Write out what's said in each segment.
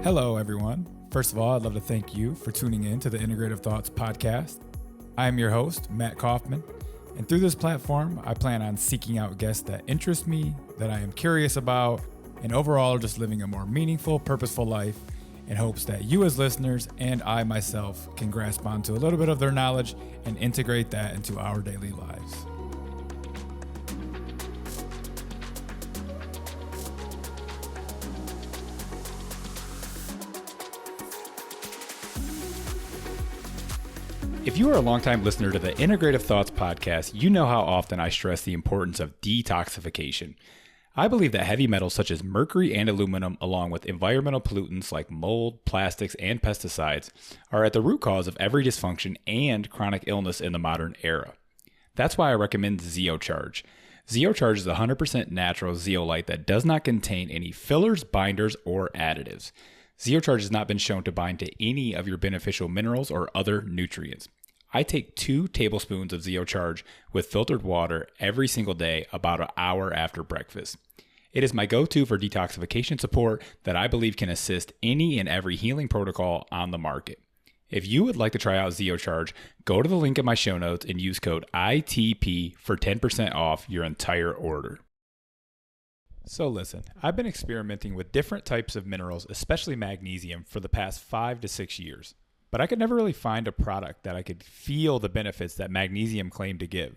Hello, everyone. First of all, I'd love to thank you for tuning in to the Integrative Thoughts podcast. I am your host, Matt Coffman, and through this platform, I plan on seeking out guests that interest me, that I am curious about, and overall just living a more meaningful, purposeful life in hopes that you as listeners and I myself can grasp onto a little bit of their knowledge and integrate that into our daily lives. If you are a longtime listener to the Integrative Thoughts podcast, you know how often I stress the importance of detoxification. I believe that heavy metals such as mercury and aluminum, along with environmental pollutants like mold, plastics, and pesticides, are at the root cause of every dysfunction and chronic illness in the modern era. That's why I recommend Zeocharge. Zeocharge is a 100% natural zeolite that does not contain any fillers, binders, or additives. Zeocharge has not been shown to bind to any of your beneficial minerals or other nutrients. I take 2 tablespoons of Zeocharge with filtered water every single day about an hour after breakfast. It is my go-to for detoxification support that I believe can assist any and every healing protocol on the market. If you would like to try out Zeocharge, go to the link in my show notes and use code ITP for 10% off your entire order. So listen, I've been experimenting with different types of minerals, especially magnesium, for the past 5 to 6 years. But I could never really find a product that I could feel the benefits that magnesium claimed to give.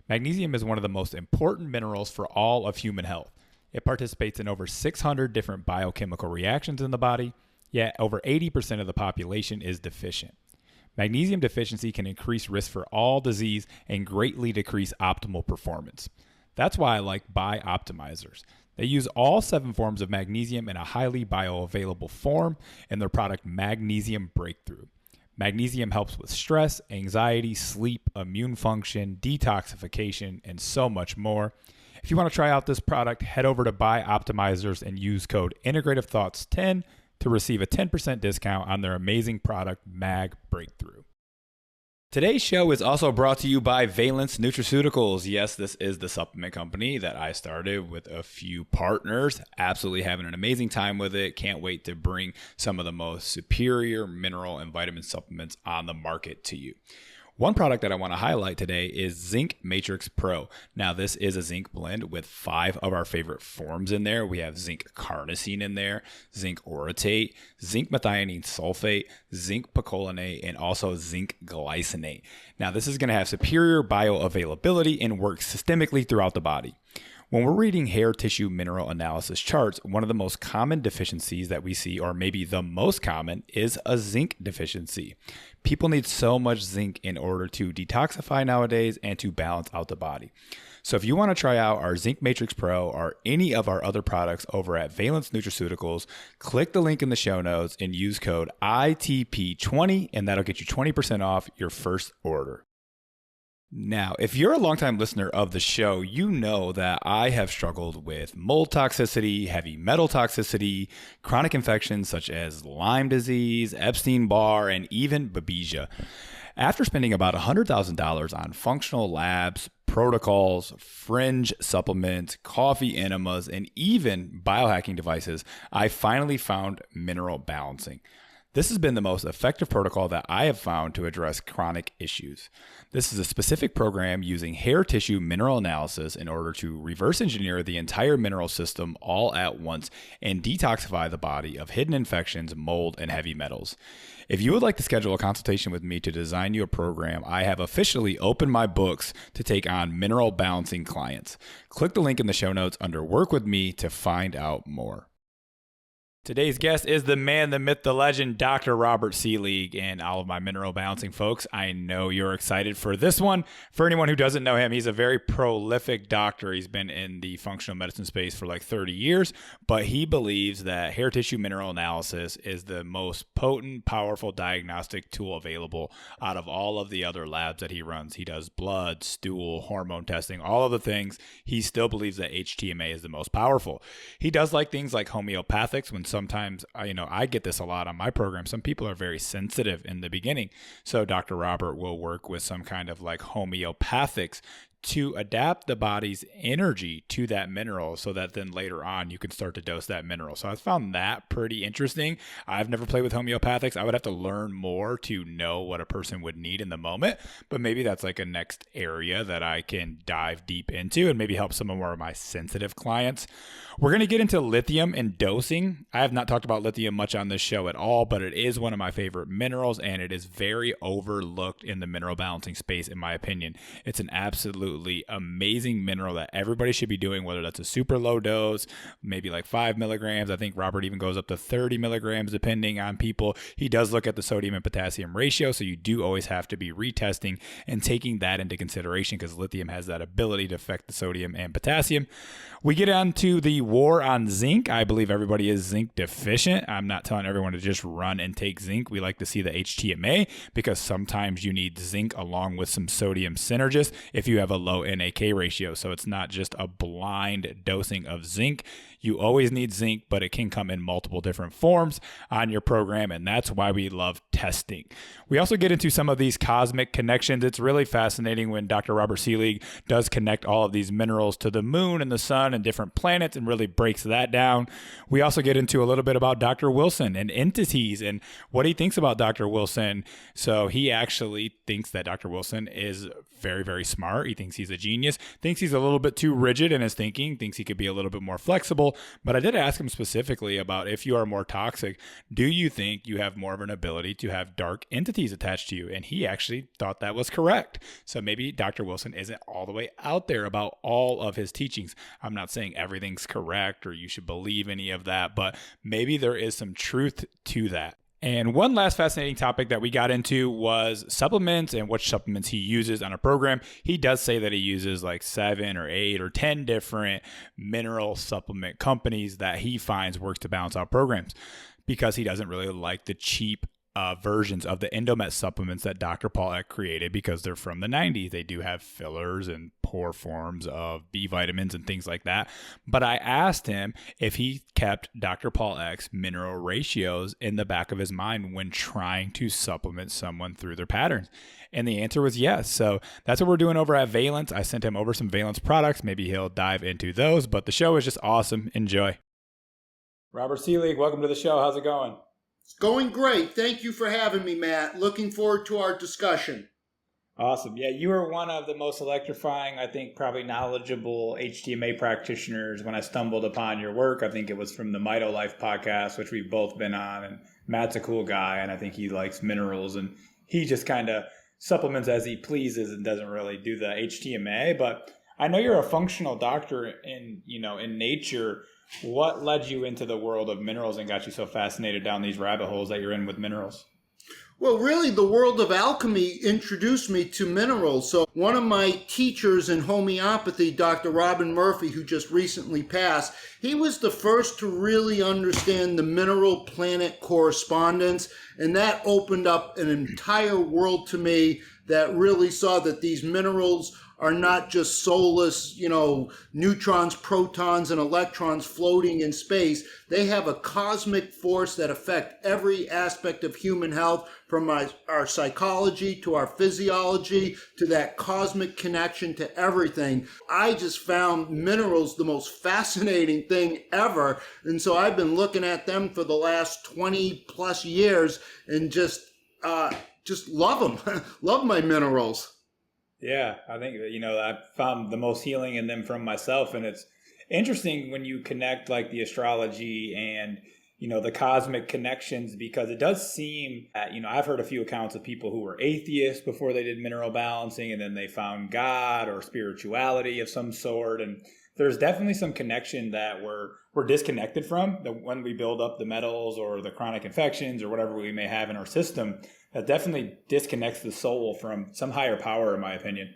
Magnesium is one of the most important minerals for all of human health. It participates in over 600 different biochemical reactions in the body, yet over 80% of the population is deficient. Magnesium deficiency can increase risk for all disease and greatly decrease optimal performance. That's why I like Bioptimizers. They use all 7 forms of magnesium in a highly bioavailable form in their product Magnesium Breakthrough. Magnesium helps with stress, anxiety, sleep, immune function, detoxification, and so much more. If you want to try out this product, head over to Bioptimizers and use code Integrative Thoughts 10 to receive a 10% discount on their amazing product Mag Breakthrough. Today's show is also brought to you by Valence Nutraceuticals. Yes, this is the supplement company that I started with a few partners. Absolutely having an amazing time with it. Can't wait to bring some of the most superior mineral and vitamin supplements on the market to you. One product that I want to highlight today is Zinc Matrix Pro. Now, this is a zinc blend with 5 of our favorite forms in there. We have zinc carnosine in there, zinc orotate, zinc methionine sulfate, zinc picolinate, and also zinc glycinate. Now, this is going to have superior bioavailability and work systemically throughout the body. When we're reading hair tissue mineral analysis charts, one of the most common deficiencies that we see, or maybe the most common, is a zinc deficiency. People need so much zinc in order to detoxify nowadays and to balance out the body. So if you want to try out our Zinc Matrix Pro or any of our other products over at Valence Nutraceuticals, click the link in the show notes and use code ITP20, and that'll get you 20% off your first order. Now, if you're a longtime listener of the show, you know that I have struggled with mold toxicity, heavy metal toxicity, chronic infections such as Lyme disease, Epstein-Barr, and even Babesia. After spending about $100,000 on functional labs, protocols, fringe supplements, coffee enemas, and even biohacking devices, I finally found mineral balancing. This has been the most effective protocol that I have found to address chronic issues. This is a specific program using hair tissue mineral analysis in order to reverse engineer the entire mineral system all at once and detoxify the body of hidden infections, mold, and heavy metals. If you would like to schedule a consultation with me to design you a program, I have officially opened my books to take on mineral balancing clients. Click the link in the show notes under Work With Me to find out more. Today's guest is the man, the myth, the legend, Dr. Robert Selig, and all of my mineral balancing folks. I know you're excited for this one. For anyone who doesn't know him, he's a very prolific doctor. He's been in the functional medicine space for like 30 years, but he believes that hair tissue mineral analysis is the most potent, powerful diagnostic tool available out of all of the other labs that he runs. He does blood, stool, hormone testing, all of the things. He still believes that HTMA is the most powerful. He does like things like homeopathics when sometimes, I get this a lot on my program. Some people are very sensitive in the beginning. So Dr. Robert will work with some kind of like homeopathics to adapt the body's energy to that mineral so that then later on you can start to dose that mineral. So I found that pretty interesting. I've never played with homeopathics. I would have to learn more to know what a person would need in the moment, but maybe that's like a next area that I can dive deep into and maybe help some of more of my sensitive clients. We're going to get into lithium and dosing. I have not talked about lithium much on this show at all, but it is one of my favorite minerals and it is very overlooked in the mineral balancing space, in my opinion. It's an absolutely amazing mineral that everybody should be doing, whether that's a super low dose, maybe like 5 milligrams. I think Robert even goes up to 30 milligrams depending on people. He does look at the sodium and potassium ratio, so you do always have to be retesting and taking that into consideration because lithium has that ability to affect the sodium and potassium. We get on to the war on zinc. I believe everybody is zinc deficient. I'm not telling everyone to just run and take zinc. We like to see the HTMA because sometimes you need zinc along with some sodium synergist if you have a low NAK ratio. So it's not just a blind dosing of zinc. You always need zinc, but it can come in multiple different forms on your program, and that's why we love testing. We also get into some of these cosmic connections. It's really fascinating when Dr. Robert Selig does connect all of these minerals to the moon and the sun and different planets and really breaks that down. We also get into a little bit about Dr. Wilson and entities and what he thinks about Dr. Wilson. So he actually thinks that Dr. Wilson is very, very smart. He thinks he's a genius, thinks he's a little bit too rigid in his thinking, thinks he could be a little bit more flexible. But I did ask him specifically about if you are more toxic, do you think you have more of an ability to have dark entities attached to you? And he actually thought that was correct. So maybe Dr. Wilson isn't all the way out there about all of his teachings. I'm not saying everything's correct or you should believe any of that, but maybe there is some truth to that. And one last fascinating topic that we got into was supplements and which supplements he uses on a program. He does say that he uses like 7 or 8 or 10 different mineral supplement companies that he finds works to balance out programs because he doesn't really like the cheap versions of the Endomet supplements that Dr. Paul Eck created because they're from the 90s. They do have fillers and poor forms of B vitamins and things like that. But I asked him if he kept Dr. Paul Eck's mineral ratios in the back of his mind when trying to supplement someone through their patterns. And the answer was yes. So that's what we're doing over at Valence. I sent him over some Valence products. Maybe he'll dive into those, but the show is just awesome. Enjoy. Robert Selig, welcome to the show. How's it going? It's going great. Thank you for having me, Matt. Looking forward to our discussion. Awesome. Yeah, you are one of the most electrifying, I think, probably knowledgeable HTMA practitioners when I stumbled upon your work. I think it was from the Mito Life podcast, which we've both been on. And Matt's a cool guy, and I think he likes minerals. And he just kind of supplements as he pleases and doesn't really do the HTMA. But I know you're a functional doctor in nature. What led you into the world of minerals and got you so fascinated down these rabbit holes that you're in with minerals? Well, really, the world of alchemy introduced me to minerals. So one of my teachers in homeopathy, Dr. Robin Murphy, who just recently passed, he was the first to really understand the mineral-planet correspondence, and that opened up an entire world to me that really saw that these minerals are not just soulless, neutrons, protons, and electrons floating in space. They have a cosmic force that affect every aspect of human health, from our psychology to our physiology to that cosmic connection to everything. I just found minerals the most fascinating thing ever. And so I've been looking at them for the last 20 plus years and just love them. Love my minerals. Yeah, I think I found the most healing in them from myself. And it's interesting when you connect like the astrology and, the cosmic connections, because it does seem that, I've heard a few accounts of people who were atheists before they did mineral balancing, and then they found God or spirituality of some sort. And there's definitely some connection that we're disconnected from when we build up the metals or the chronic infections or whatever we may have in our system. That definitely disconnects the soul from some higher power, in my opinion.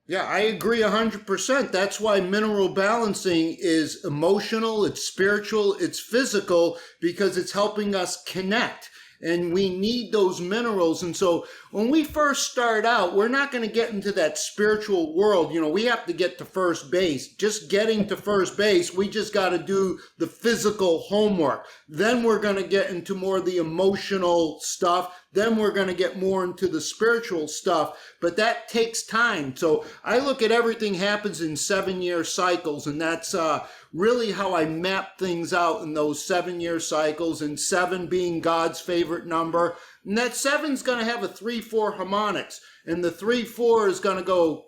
Yeah, I agree 100%. That's why mineral balancing is emotional, it's spiritual, it's physical, because it's helping us connect. And we need those minerals. And so when we first start out, we're not going to get into that spiritual world. We have to get to first base. Just getting to first base, we just got to do the physical homework. Then we're going to get into more of the emotional stuff. Then we're going to get more into the spiritual stuff, but that takes time. So I look at everything happens in 7-year cycles, and that's really how I map things out in those 7-year cycles, and 7 being God's favorite number. And that 7's going to have a 3-4 harmonics, and the 3-4 is going to go,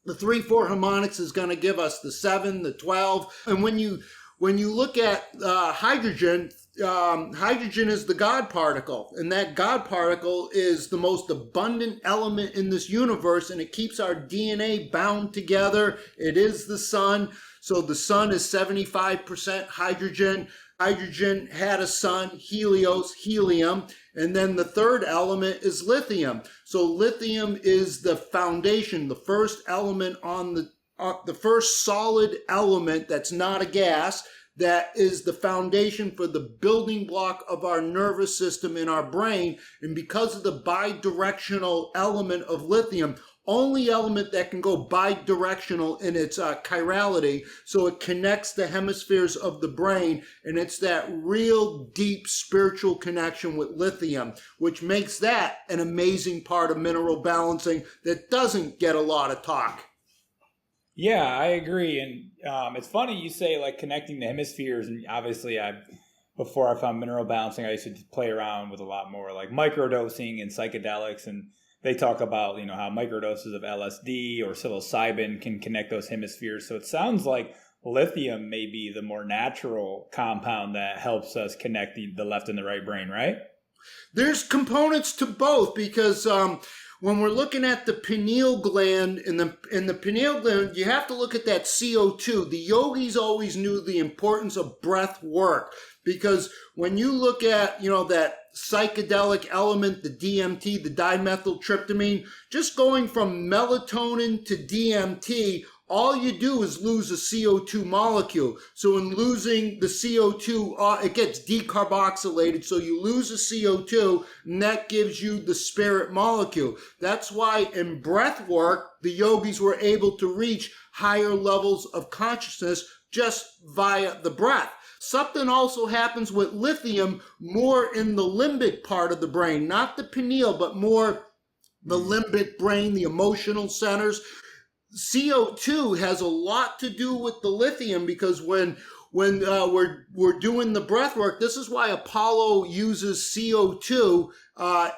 the 3-4 harmonics is going to give us the 7, the 12. And when you look at hydrogen, hydrogen is the God particle, and that God particle is the most abundant element in this universe, and it keeps our DNA bound together. It is the sun. So the sun is 75% hydrogen. Hydrogen had a sun, Helios, helium. And then the third element is lithium. So lithium is the foundation, the first element on the first solid element that's not a gas, that is the foundation for the building block of our nervous system in our brain. And because of the bidirectional element of lithium, only element that can go bidirectional in its chirality, so it connects the hemispheres of the brain, and it's that real deep spiritual connection with lithium, which makes that an amazing part of mineral balancing that doesn't get a lot of talk. Yeah, I agree. And it's funny you say like connecting the hemispheres. And obviously, before I found mineral balancing, I used to play around with a lot more like microdosing and psychedelics. And they talk about, how microdoses of LSD or psilocybin can connect those hemispheres. So it sounds like lithium may be the more natural compound that helps us connect the left and the right brain, right? There's components to both, because when we're looking at the pineal gland, in the pineal gland, you have to look at that CO2. The yogis always knew the importance of breath work, because when you look at, that psychedelic element, the DMT, the dimethyltryptamine, just going from melatonin to DMT, all you do is lose a CO2 molecule. So in losing the CO2, it gets decarboxylated. So you lose a CO2, and that gives you the spirit molecule. That's why in breath work, the yogis were able to reach higher levels of consciousness just via the breath. Something also happens with lithium more in the limbic part of the brain, not the pineal, but more the limbic brain, the emotional centers. CO2 has a lot to do with the lithium, because when we're doing the breath work, this is why Apollo uses CO2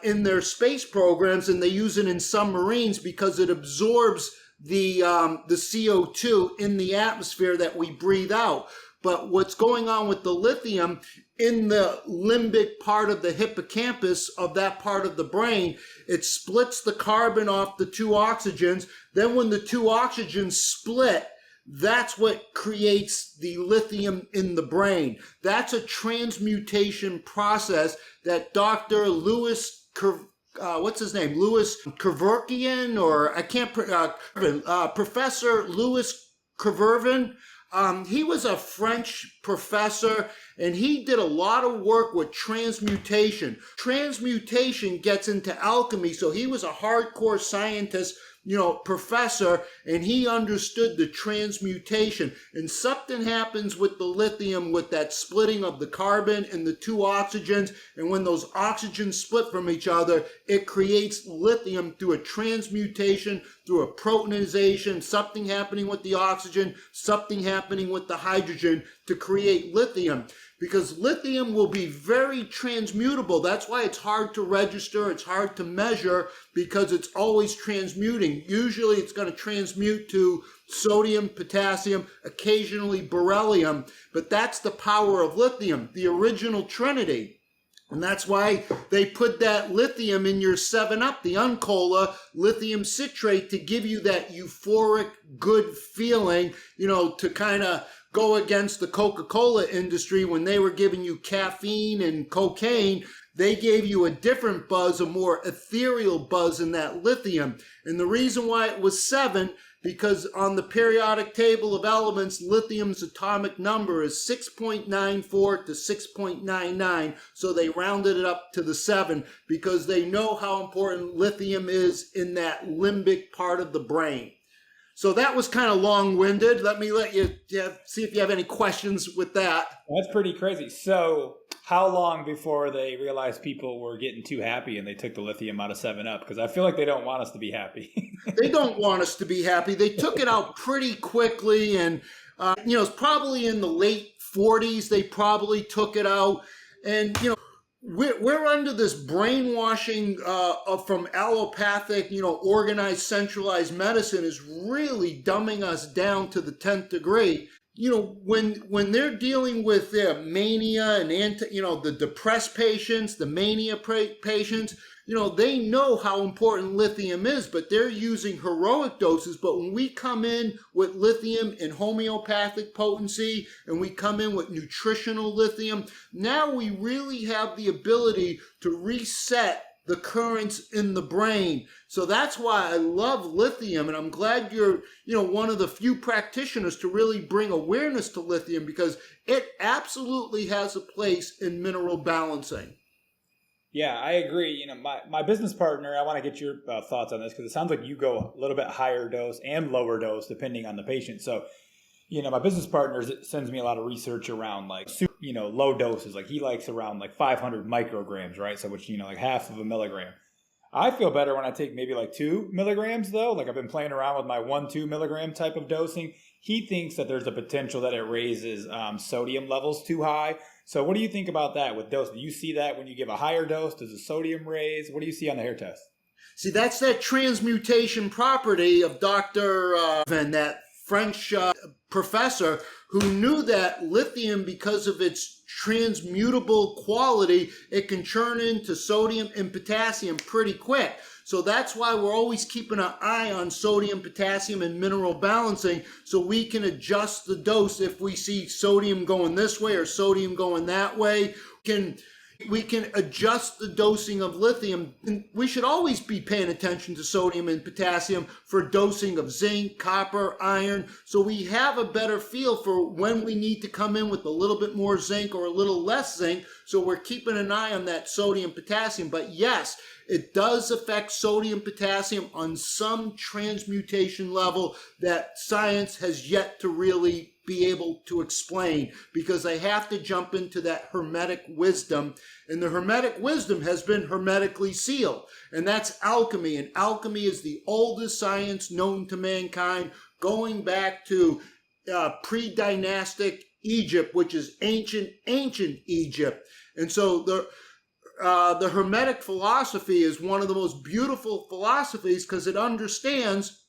in their space programs, and they use it in submarines, because it absorbs the CO2 in the atmosphere that we breathe out. But what's going on with the lithium in the limbic part of the hippocampus of that part of the brain, it splits the carbon off the 2 oxygens. Then when the 2 oxygens split, that's what creates the lithium in the brain. That's a transmutation process that Dr. Louis Louis Kevorkian, or I can't, Professor Louis Kevorkian. He was a French professor, and he did a lot of work with transmutation. Transmutation gets into alchemy, so he was a hardcore scientist, professor, and he understood the transmutation. And something happens with the lithium with that splitting of the carbon and the 2 oxygens, and when those oxygens split from each other, it creates lithium through a transmutation, through a protonization, something happening with the oxygen, something happening with the hydrogen to create lithium. Because lithium will be very transmutable. That's why it's hard to register, it's hard to measure, because it's always transmuting. Usually it's going to transmute to sodium, potassium, occasionally beryllium, but that's the power of lithium, the original trinity. And that's why they put that lithium in your 7-Up, the Uncola, lithium citrate, to give you that euphoric, good feeling, to kind of go against the Coca-Cola industry. When they were giving you caffeine and cocaine, they gave you a different buzz, a more ethereal buzz in that lithium. And the reason why it was 7, because on the periodic table of elements, lithium's atomic number is 6.94 to 6.99. So they rounded it up to the 7, because they know how important lithium is in that limbic part of the brain. So that was kind of long-winded. Let you see if you have any questions with that. That's pretty crazy. So how long before they realized people were getting too happy and they took the lithium out of 7-Up? Because I feel like they don't want us to be happy. They don't want us to be happy. They took it out pretty quickly, and it's probably in the late 40s they probably took it out. And we're under this brainwashing from allopathic, organized, centralized medicine is really dumbing us down to the 10th degree. When they're dealing with their mania and the depressed patients, the mania patients, they know how important lithium is, but they're using heroic doses. But when we come in with lithium in homeopathic potency and we come in with nutritional lithium, now we really have the ability to reset the currents in the brain. So that's why I love lithium, and I'm glad you're, one of the few practitioners to really bring awareness to lithium, because it absolutely has a place in mineral balancing. Yeah, I agree. My business partner, I want to get your thoughts on this, because it sounds like you go a little bit higher dose and lower dose depending on the patient. So, my business partner sends me a lot of research around low doses. Like he likes around 500 micrograms, right? So which, like half of a milligram. I feel better when I take maybe 2 milligrams though. Like I've been playing around with my 1-2 milligram type of dosing. He thinks that there's a potential that it raises sodium levels too high. So what do you think about that with dose? Do you see that when you give a higher dose? Does the sodium raise? What do you see on the hair test? See, that's that transmutation property of Dr. Van, that French professor who knew that lithium, because of its transmutable quality, it can turn into sodium and potassium pretty quick. So that's why we're always keeping an eye on sodium, potassium, and mineral balancing, so we can adjust the dose if we see sodium going this way or sodium going that way. We can adjust the dosing of lithium. And we should always be paying attention to sodium and potassium for dosing of zinc, copper, iron, so we have a better feel for when we need to come in with a little bit more zinc or a little less zinc. So we're keeping an eye on that sodium, potassium. But yes, it does affect sodium, potassium on some transmutation level that science has yet to really be able to explain, because they have to jump into that hermetic wisdom, and the hermetic wisdom has been hermetically sealed, and that's alchemy. And alchemy is the oldest science known to mankind, going back to pre-dynastic Egypt, which is ancient Egypt. And so the Hermetic philosophy is one of the most beautiful philosophies, because it understands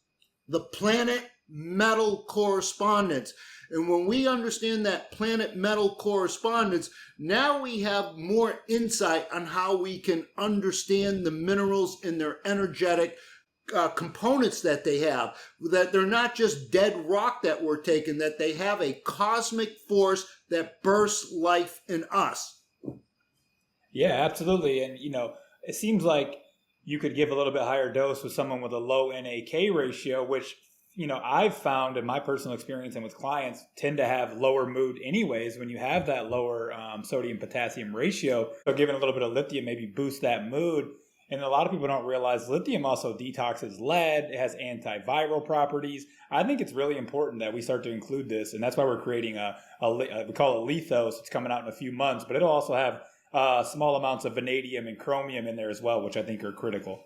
the planet-metal correspondence. And when we understand that planet-metal correspondence, now we have more insight on how we can understand the minerals and their energetic components that they have, that they're not just dead rock that we're taking, that they have a cosmic force that bursts life in us. Yeah, absolutely. And, it seems like you could give a little bit higher dose with someone with a low NAK ratio, which, I've found in my personal experience and with clients tend to have lower mood anyways when you have that lower sodium potassium ratio. So giving a little bit of lithium maybe boosts that mood. And a lot of people don't realize lithium also detoxes lead. It has antiviral properties. I think it's really important that we start to include this. And that's why we're creating we call it Lithos. It's coming out in a few months, but it'll also have small amounts of vanadium and chromium in there as well, which I think are critical.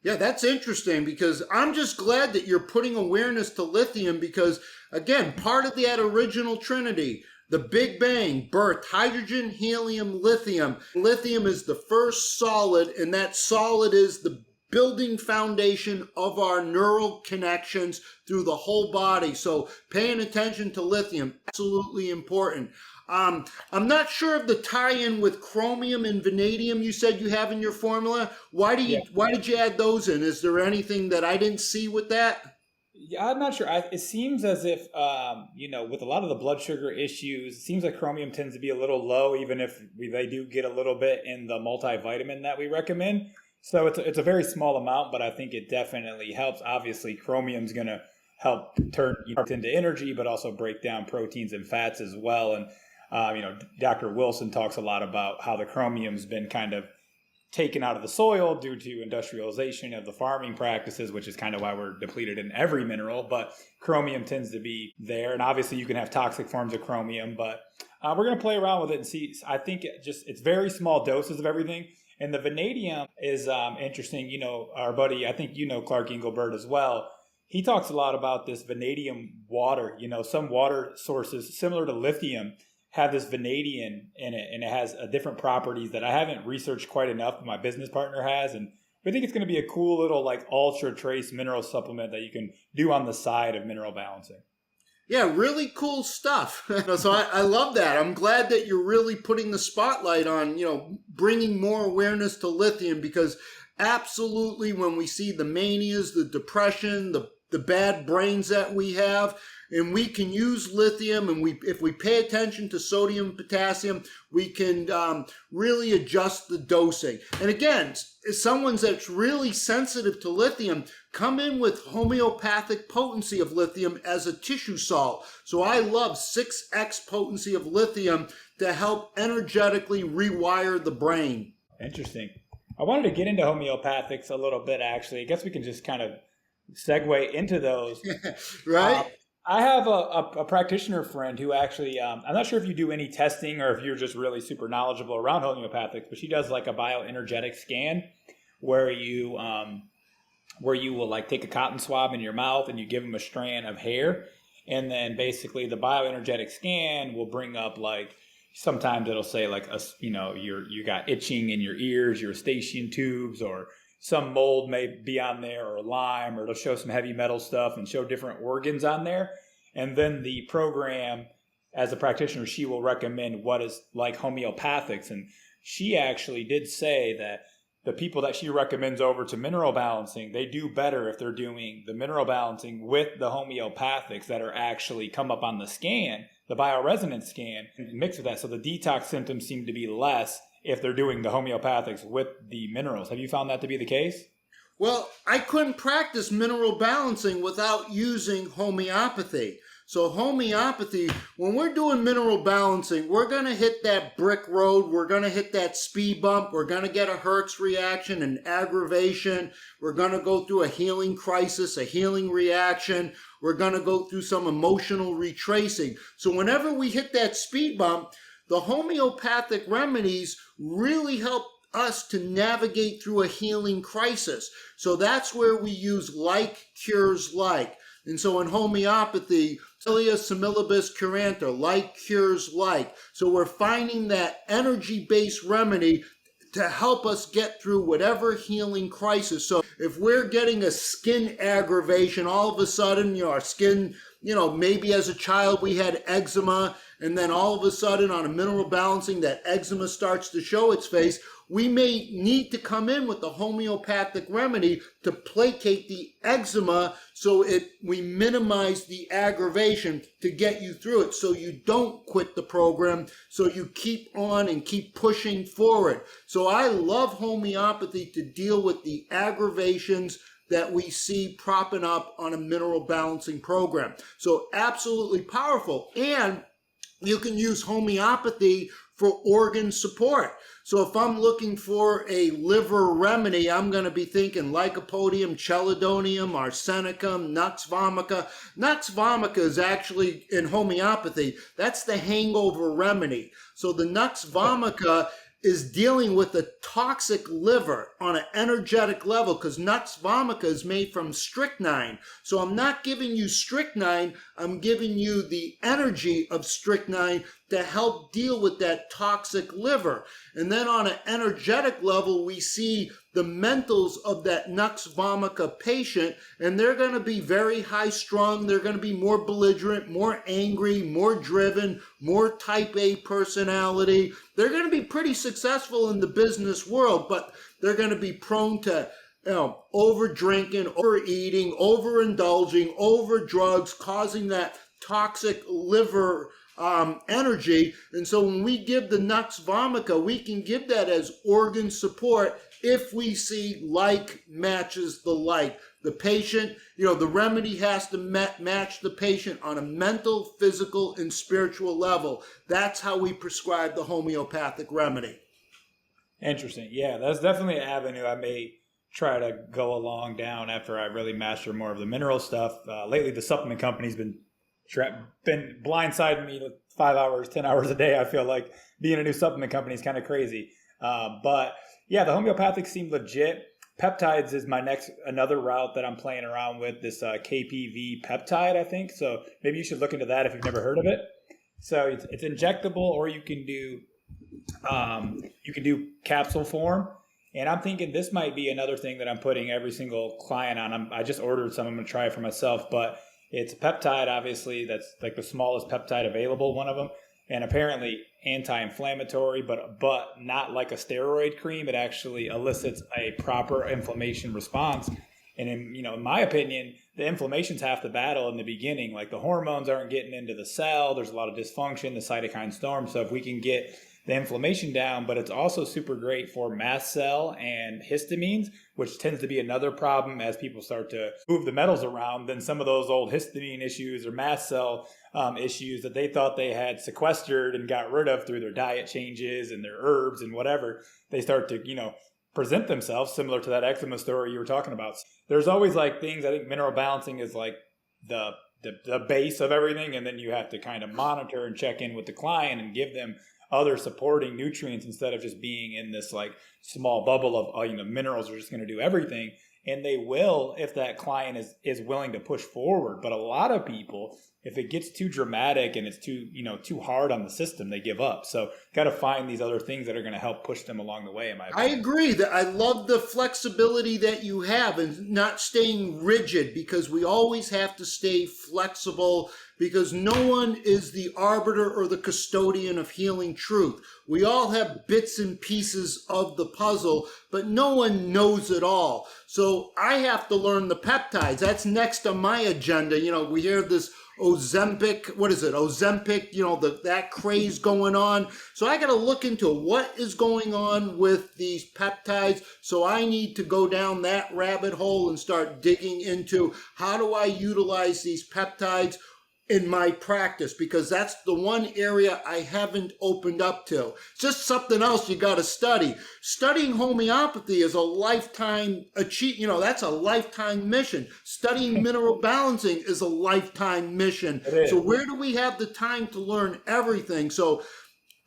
Yeah, that's interesting, because I'm just glad that you're putting awareness to lithium, because, again, part of that original trinity, the Big Bang, birthed hydrogen, helium, lithium. Lithium is the first solid, and that solid is the building foundation of our neural connections through the whole body. So paying attention to lithium, absolutely important. I'm not sure of the tie-in with chromium and vanadium you said you have in your formula. Why did you add those in? Is there anything that I didn't see with that? Yeah, I'm not sure. It seems as if, with a lot of the blood sugar issues, it seems like chromium tends to be a little low, even if they do get a little bit in the multivitamin that we recommend. So it's a very small amount, but I think it definitely helps. Obviously, chromium's going to help turn into energy, but also break down proteins and fats as well. And Dr. Wilson talks a lot about how the chromium's been kind of taken out of the soil due to industrialization of the farming practices, which is kind of why we're depleted in every mineral. But chromium tends to be there. And obviously you can have toxic forms of chromium, but we're going to play around with it and see. I think it's very small doses of everything. And the vanadium is interesting. You know, our buddy, I think you know Clark Engelbert as well. He talks a lot about this vanadium water. You know, some water sources similar to lithium have this vanadium in it, and it has different properties that I haven't researched quite enough, but my business partner has. And we think it's going to be a cool little like ultra trace mineral supplement that you can do on the side of mineral balancing. Yeah, really cool stuff. So I love that. I'm glad that you're really putting the spotlight on, you know, bringing more awareness to lithium, because absolutely when we see the manias, the depression, the bad brains that we have, and we can use lithium, and if we pay attention to sodium and potassium, we can really adjust the dosing. And again, if someone that's really sensitive to lithium, come in with homeopathic potency of lithium as a tissue salt. So I love 6x potency of lithium to help energetically rewire the brain. Interesting. I wanted to get into homeopathics a little bit, actually. I guess we can just kind of segue into those. Right? I have a practitioner friend who actually, I'm not sure if you do any testing or if you're just really super knowledgeable around homeopathics, but she does like a bioenergetic scan where you will like take a cotton swab in your mouth and you give them a strand of hair. And then basically the bioenergetic scan will bring up like, sometimes it'll say like, you got itching in your ears, your eustachian tubes, or some mold may be on there, or Lyme, or it'll show some heavy metal stuff and show different organs on there. And then the program, as a practitioner, she will recommend what is like homeopathics. And she actually did say that the people that she recommends over to mineral balancing, they do better if they're doing the mineral balancing with the homeopathics that are actually come up on the scan, the bioresonance scan, and mix with that. So the detox symptoms seem to be less if they're doing the homeopathics with the minerals. Have you found that to be the case? Well, I couldn't practice mineral balancing without using homeopathy. So homeopathy, when we're doing mineral balancing, we're going to hit that brick road. We're going to hit that speed bump. We're going to get a Hertz reaction, an aggravation. We're going to go through a healing crisis, a healing reaction. We're going to go through some emotional retracing. So whenever we hit that speed bump, the homeopathic remedies really help us to navigate through a healing crisis. So that's where we use like cures like. And so in homeopathy, Cilia similibus curantur, like cures like. So we're finding that energy-based remedy to help us get through whatever healing crisis. So if we're getting a skin aggravation, all of a sudden, our skin, maybe as a child we had eczema, and then all of a sudden on a mineral balancing, that eczema starts to show its face, we may need to come in with the homeopathic remedy to placate the eczema so we minimize the aggravation to get you through it, so you don't quit the program, so you keep on and keep pushing forward. So I love homeopathy to deal with the aggravations that we see propping up on a mineral balancing program. So absolutely powerful. And you can use homeopathy for organ support. So if I'm looking for a liver remedy, I'm going to be thinking Lycopodium, Chelidonium, Arsenicum, Nux vomica. Nux vomica is actually in homeopathy. That's the hangover remedy. So the Nux vomica is dealing with a toxic liver on an energetic level, because Nux vomica is made from strychnine. So I'm not giving you strychnine, I'm giving you the energy of strychnine to help deal with that toxic liver. And then on an energetic level, we see the mentals of that Nux vomica patient, and they're going to be very high strung. They're going to be more belligerent, more angry, more driven, more type A personality. They're going to be pretty successful in the business world, but they're going to be prone to over drinking, overeating, overindulging, over drugs, causing that toxic liver energy. And so when we give the Nux vomica, we can give that as organ support if we see like matches the like. The patient, the remedy has to match the patient on a mental, physical, and spiritual level. That's how we prescribe the homeopathic remedy. Interesting. Yeah, that's definitely an avenue I may try to go along down after I really master more of the mineral stuff. Lately, the supplement company's been blindsiding me 5 hours, 10 hours a day. I feel like being a new supplement company is kind of crazy. But yeah, the homeopathic seemed legit. Peptides is another route that I'm playing around with, this KPV peptide, I think. So maybe you should look into that if you've never heard of it. So it's injectable, or you can do capsule form. And I'm thinking this might be another thing that I'm putting every single client on. I just ordered some. I'm going to try it for myself, but it's a peptide, obviously, that's like the smallest peptide available, one of them. And apparently anti-inflammatory, but not like a steroid cream. It actually elicits a proper inflammation response. And in my opinion, the inflammation's half the battle in the beginning. Like the hormones aren't getting into the cell. There's a lot of dysfunction, the cytokine storm. So if we can get the inflammation down, but it's also super great for mast cell and histamines, which tends to be another problem as people start to move the metals around. Then some of those old histamine issues or mast cell issues that they thought they had sequestered and got rid of through their diet changes and their herbs and whatever, they start to, present themselves similar to that eczema story you were talking about. There's always like things, I think mineral balancing is like the base of everything. And then you have to kind of monitor and check in with the client and give them other supporting nutrients instead of just being in this like small bubble of minerals are just going to do everything. And they will if that client is willing to push forward. But a lot of people, if it gets too dramatic and it's too hard on the system, they give up. So got to find these other things that are going to help push them along the way. In my opinion. I agree that I love the flexibility that you have and not staying rigid, because we always have to stay flexible, because no one is the arbiter or the custodian of healing truth. We all have bits and pieces of the puzzle, but no one knows it all. So I have to learn the peptides. That's next on my agenda. We hear this Ozempic, that craze going on. So I got to look into what is going on with these peptides. So I need to go down that rabbit hole and start digging into how do I utilize these peptides in my practice, because that's the one area I haven't opened up to. It's just something else you got to study. Studying homeopathy is a lifetime that's a lifetime mission. Studying mineral balancing is a lifetime mission. So where do we have the time to learn everything? So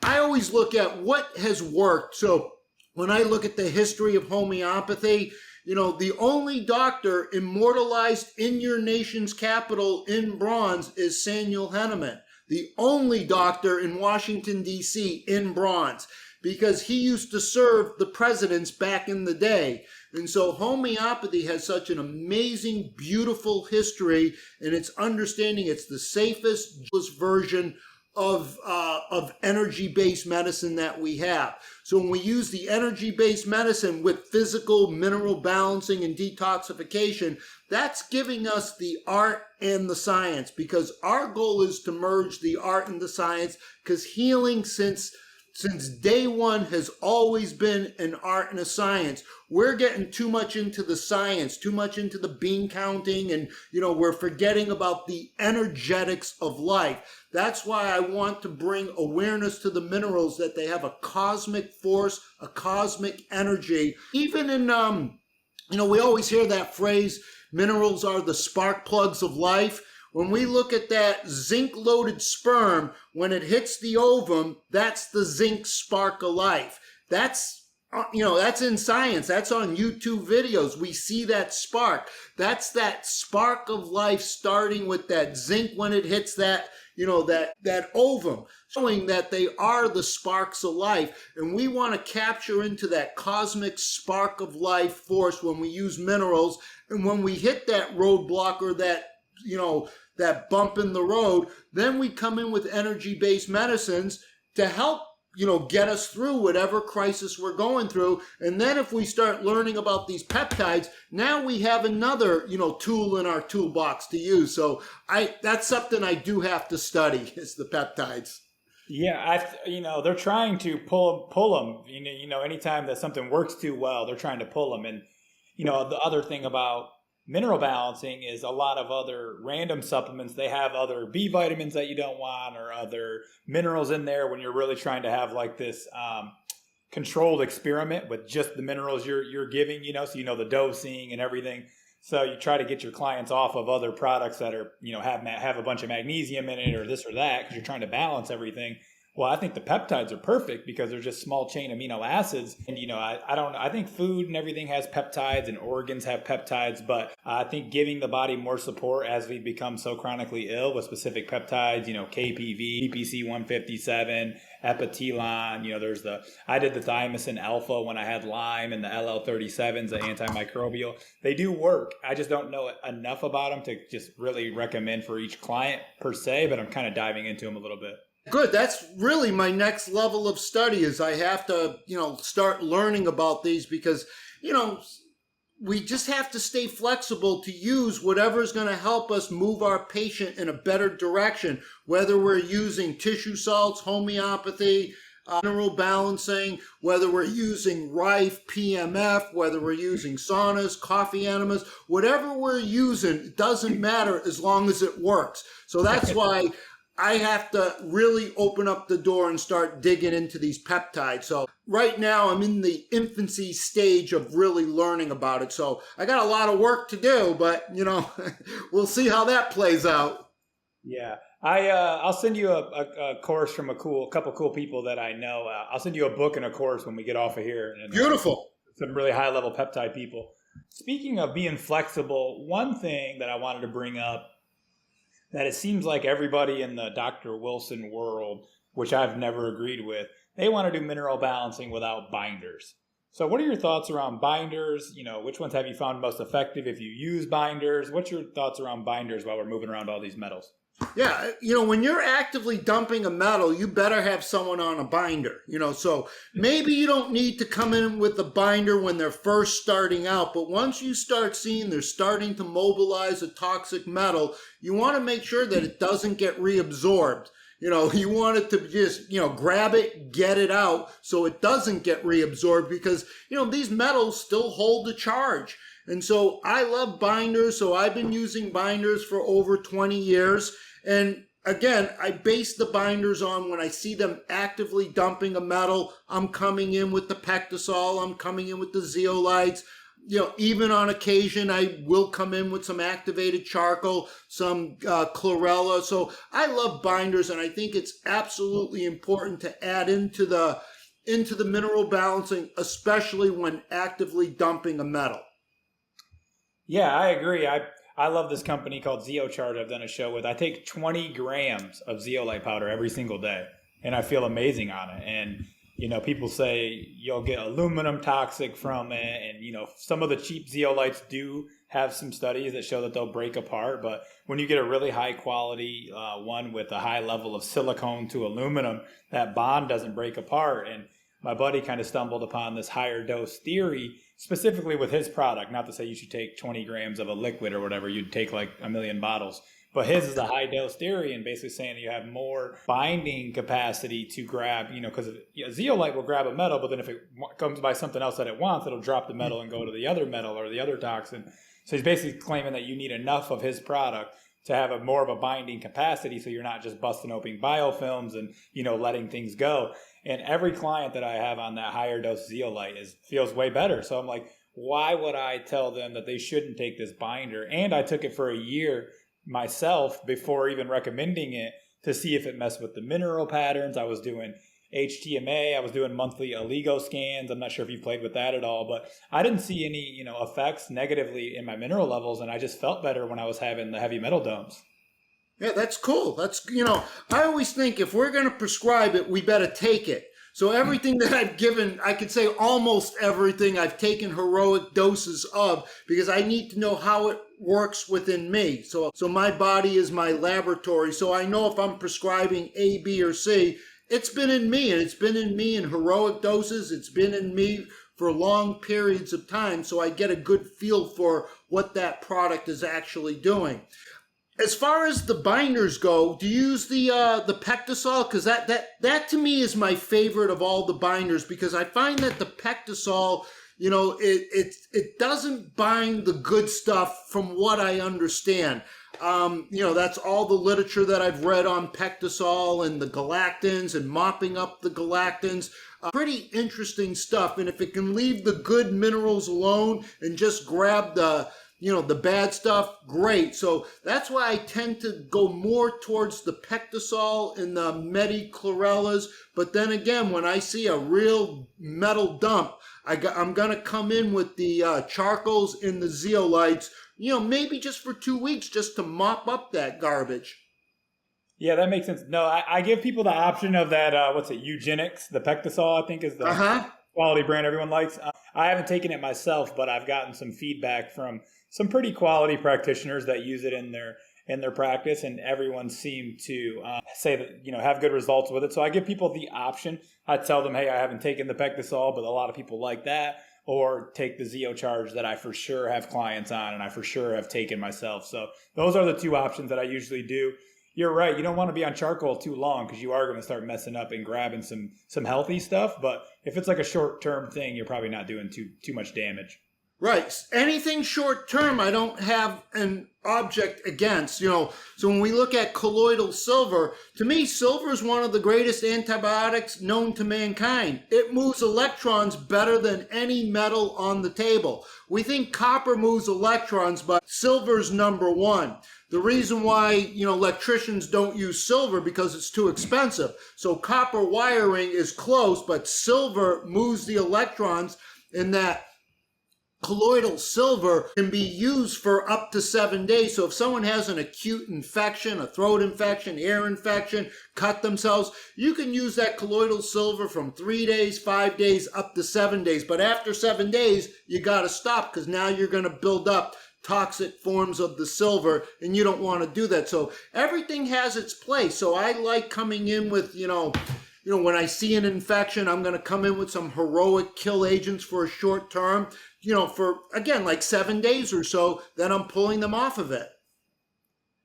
I always look at what has worked. So when I look at the history of homeopathy, the only doctor immortalized in your nation's capital in bronze is Samuel Hahnemann, the only doctor in Washington, D.C. in bronze, because he used to serve the presidents back in the day. And so homeopathy has such an amazing, beautiful history, and it's understanding it's the safest version of energy-based medicine that we have. So when we use the energy-based medicine with physical mineral balancing and detoxification, that's giving us the art and the science, because our goal is to merge the art and the science, because healing since day one has always been an art and a science. We're getting too much into the science, too much into the bean counting, and we're forgetting about the energetics of life. That's why I want to bring awareness to the minerals, that they have a cosmic force, a cosmic energy. Even in, we always hear that phrase, minerals are the spark plugs of life. When we look at that zinc-loaded sperm, when it hits the ovum, that's the zinc spark of life. That's in science. That's on YouTube videos. We see that spark. That's that spark of life starting with that zinc when it hits that ovum, showing that they are the sparks of life. And we want to capture into that cosmic spark of life force when we use minerals. And when we hit that roadblock or that bump in the road, then we come in with energy-based medicines to help get us through whatever crisis we're going through. And then if we start learning about these peptides, now we have another, tool in our toolbox to use. So that's something I do have to study, is the peptides. Yeah, they're trying to pull them. Anytime that something works too well, they're trying to pull them. And the other thing about mineral balancing is a lot of other random supplements. They have other B vitamins that you don't want, or other minerals in there when you're really trying to have like this controlled experiment with just the minerals you're giving, so the dosing and everything. So you try to get your clients off of other products that are, have a bunch of magnesium in it or this or that, because you're trying to balance everything. Well, I think the peptides are perfect because they're just small chain amino acids. And, I think food and everything has peptides and organs have peptides, but I think giving the body more support as we become so chronically ill with specific peptides, KPV, PPC 157, epitelon, I did the thymosin alpha when I had Lyme, and the LL37s, the antimicrobial. They do work. I just don't know enough about them to just really recommend for each client per se, but I'm kind of diving into them a little bit. Good. That's really my next level of study is I have to, start learning about these because, we just have to stay flexible to use whatever is going to help us move our patient in a better direction, whether we're using tissue salts, homeopathy, mineral balancing, whether we're using Rife, PMF, whether we're using saunas, coffee enemas, whatever we're using, it doesn't matter as long as it works. So that's why I have to really open up the door and start digging into these peptides. So right now I'm in the infancy stage of really learning about it. So I got a lot of work to do, but we'll see how that plays out. Yeah. I'll send you a course from a couple cool people that I know. I'll send you a book and a course when we get off of here. And, beautiful. Some really high level peptide people. Speaking of being flexible, one thing that I wanted to bring up that it seems like everybody in the Dr. Wilson world, which I've never agreed with, they want to do mineral balancing without binders. So what are your thoughts around binders? Which ones have you found most effective if you use binders? What's your thoughts around binders while we're moving around all these metals? Yeah, when you're actively dumping a metal, you better have someone on a binder, so maybe you don't need to come in with a binder when they're first starting out, but once you start seeing they're starting to mobilize a toxic metal, you want to make sure that it doesn't get reabsorbed. You want it to just, grab it, get it out so it doesn't get reabsorbed because, these metals still hold a charge. And so I love binders. So I've been using binders for over 20 years. And again, I base the binders on when I see them actively dumping a metal, I'm coming in with the Pectisol, I'm coming in with the zeolites. Even on occasion, I will come in with some activated charcoal, some chlorella. So I love binders, and I think it's absolutely important to add into the mineral balancing, especially when actively dumping a metal. Yeah, I agree. I love this company called Zeochart I've done a show with. I take 20 grams of zeolite powder every single day, and I feel amazing on it. And people say you'll get aluminum toxic from it. And, some of the cheap zeolites do have some studies that show that they'll break apart. But when you get a really high quality one with a high level of silicone to aluminum, that bond doesn't break apart. And my buddy kind of stumbled upon this higher dose theory, specifically with his product. Not to say you should take 20 grams of a liquid or whatever. You'd take like a million bottles. But his is a high dose theory and basically saying that you have more binding capacity to grab, because zeolite will grab a metal, but then if it comes by something else that it wants, it'll drop the metal and go to the other metal or the other toxin. So he's basically claiming that you need enough of his product to have more of a binding capacity so you're not just busting open biofilms and, letting things go. And every client that I have on that higher dose zeolite feels way better. So I'm like, why would I tell them that they shouldn't take this binder? And I took it for a year myself before even recommending it to see if it messed with the mineral patterns. I was doing HTMA. I was doing monthly oligo scans. I'm not sure if you've played with that at all, but I didn't see any, effects negatively in my mineral levels. And I just felt better when I was having the heavy metal dumps. Yeah, that's cool. That's, I always think if we're going to prescribe it, we better take it. So everything that I've given, I could say almost everything I've taken heroic doses of because I need to know how it works within me. So my body is my laboratory. So I know if I'm prescribing A, B, or C, it's been in me, and it's been in me in heroic doses. It's been in me for long periods of time. So I get a good feel for what that product is actually doing. As far as the binders go, do you use the Pectisol? Because that to me is my favorite of all the binders because I find that the Pectisol, it doesn't bind the good stuff from what I understand. That's all the literature that I've read on pectosol and the galactans and mopping up the galactans. Pretty interesting stuff. And if it can leave the good minerals alone and just grab the bad stuff, great. So that's why I tend to go more towards the pectosol and the metachlorellas. But then again, when I see a real metal dump, I'm going to come in with the charcoals and the zeolites, maybe just for 2 weeks, just to mop up that garbage. Yeah, that makes sense. No, I give people the option of that, Eugenics, the Pectosol, I think is the quality brand everyone likes. I haven't taken it myself, but I've gotten some feedback from some pretty quality practitioners that use it in their practice, and everyone seemed to say that, have good results with it. So I give people the option. I tell them, hey, I haven't taken the Pectosol, but a lot of people like that. Or take the Zeocharge that I for sure have clients on and I for sure have taken myself. So those are the two options that I usually do. You're right. You don't want to be on charcoal too long because you are going to start messing up and grabbing some healthy stuff. But if it's like a short-term thing, you're probably not doing too much damage. Right. Anything short term, I don't have an object against, So when we look at colloidal silver, to me, silver is one of the greatest antibiotics known to mankind. It moves electrons better than any metal on the table. We think copper moves electrons, but silver's number one. The reason why, electricians don't use silver because it's too expensive. So copper wiring is close, but silver moves the electrons, in that colloidal silver can be used for up to 7 days. So if someone has an acute infection, a throat infection, ear infection, cut themselves, you can use that colloidal silver from 3 days, 5 days, up to 7 days. But after 7 days, you got to stop because now you're going to build up toxic forms of the silver, and you don't want to do that. So everything has its place. So I like coming in with, when I see an infection, I'm going to come in with some heroic kill agents for a short term, for, again, like 7 days or so, then I'm pulling them off of it.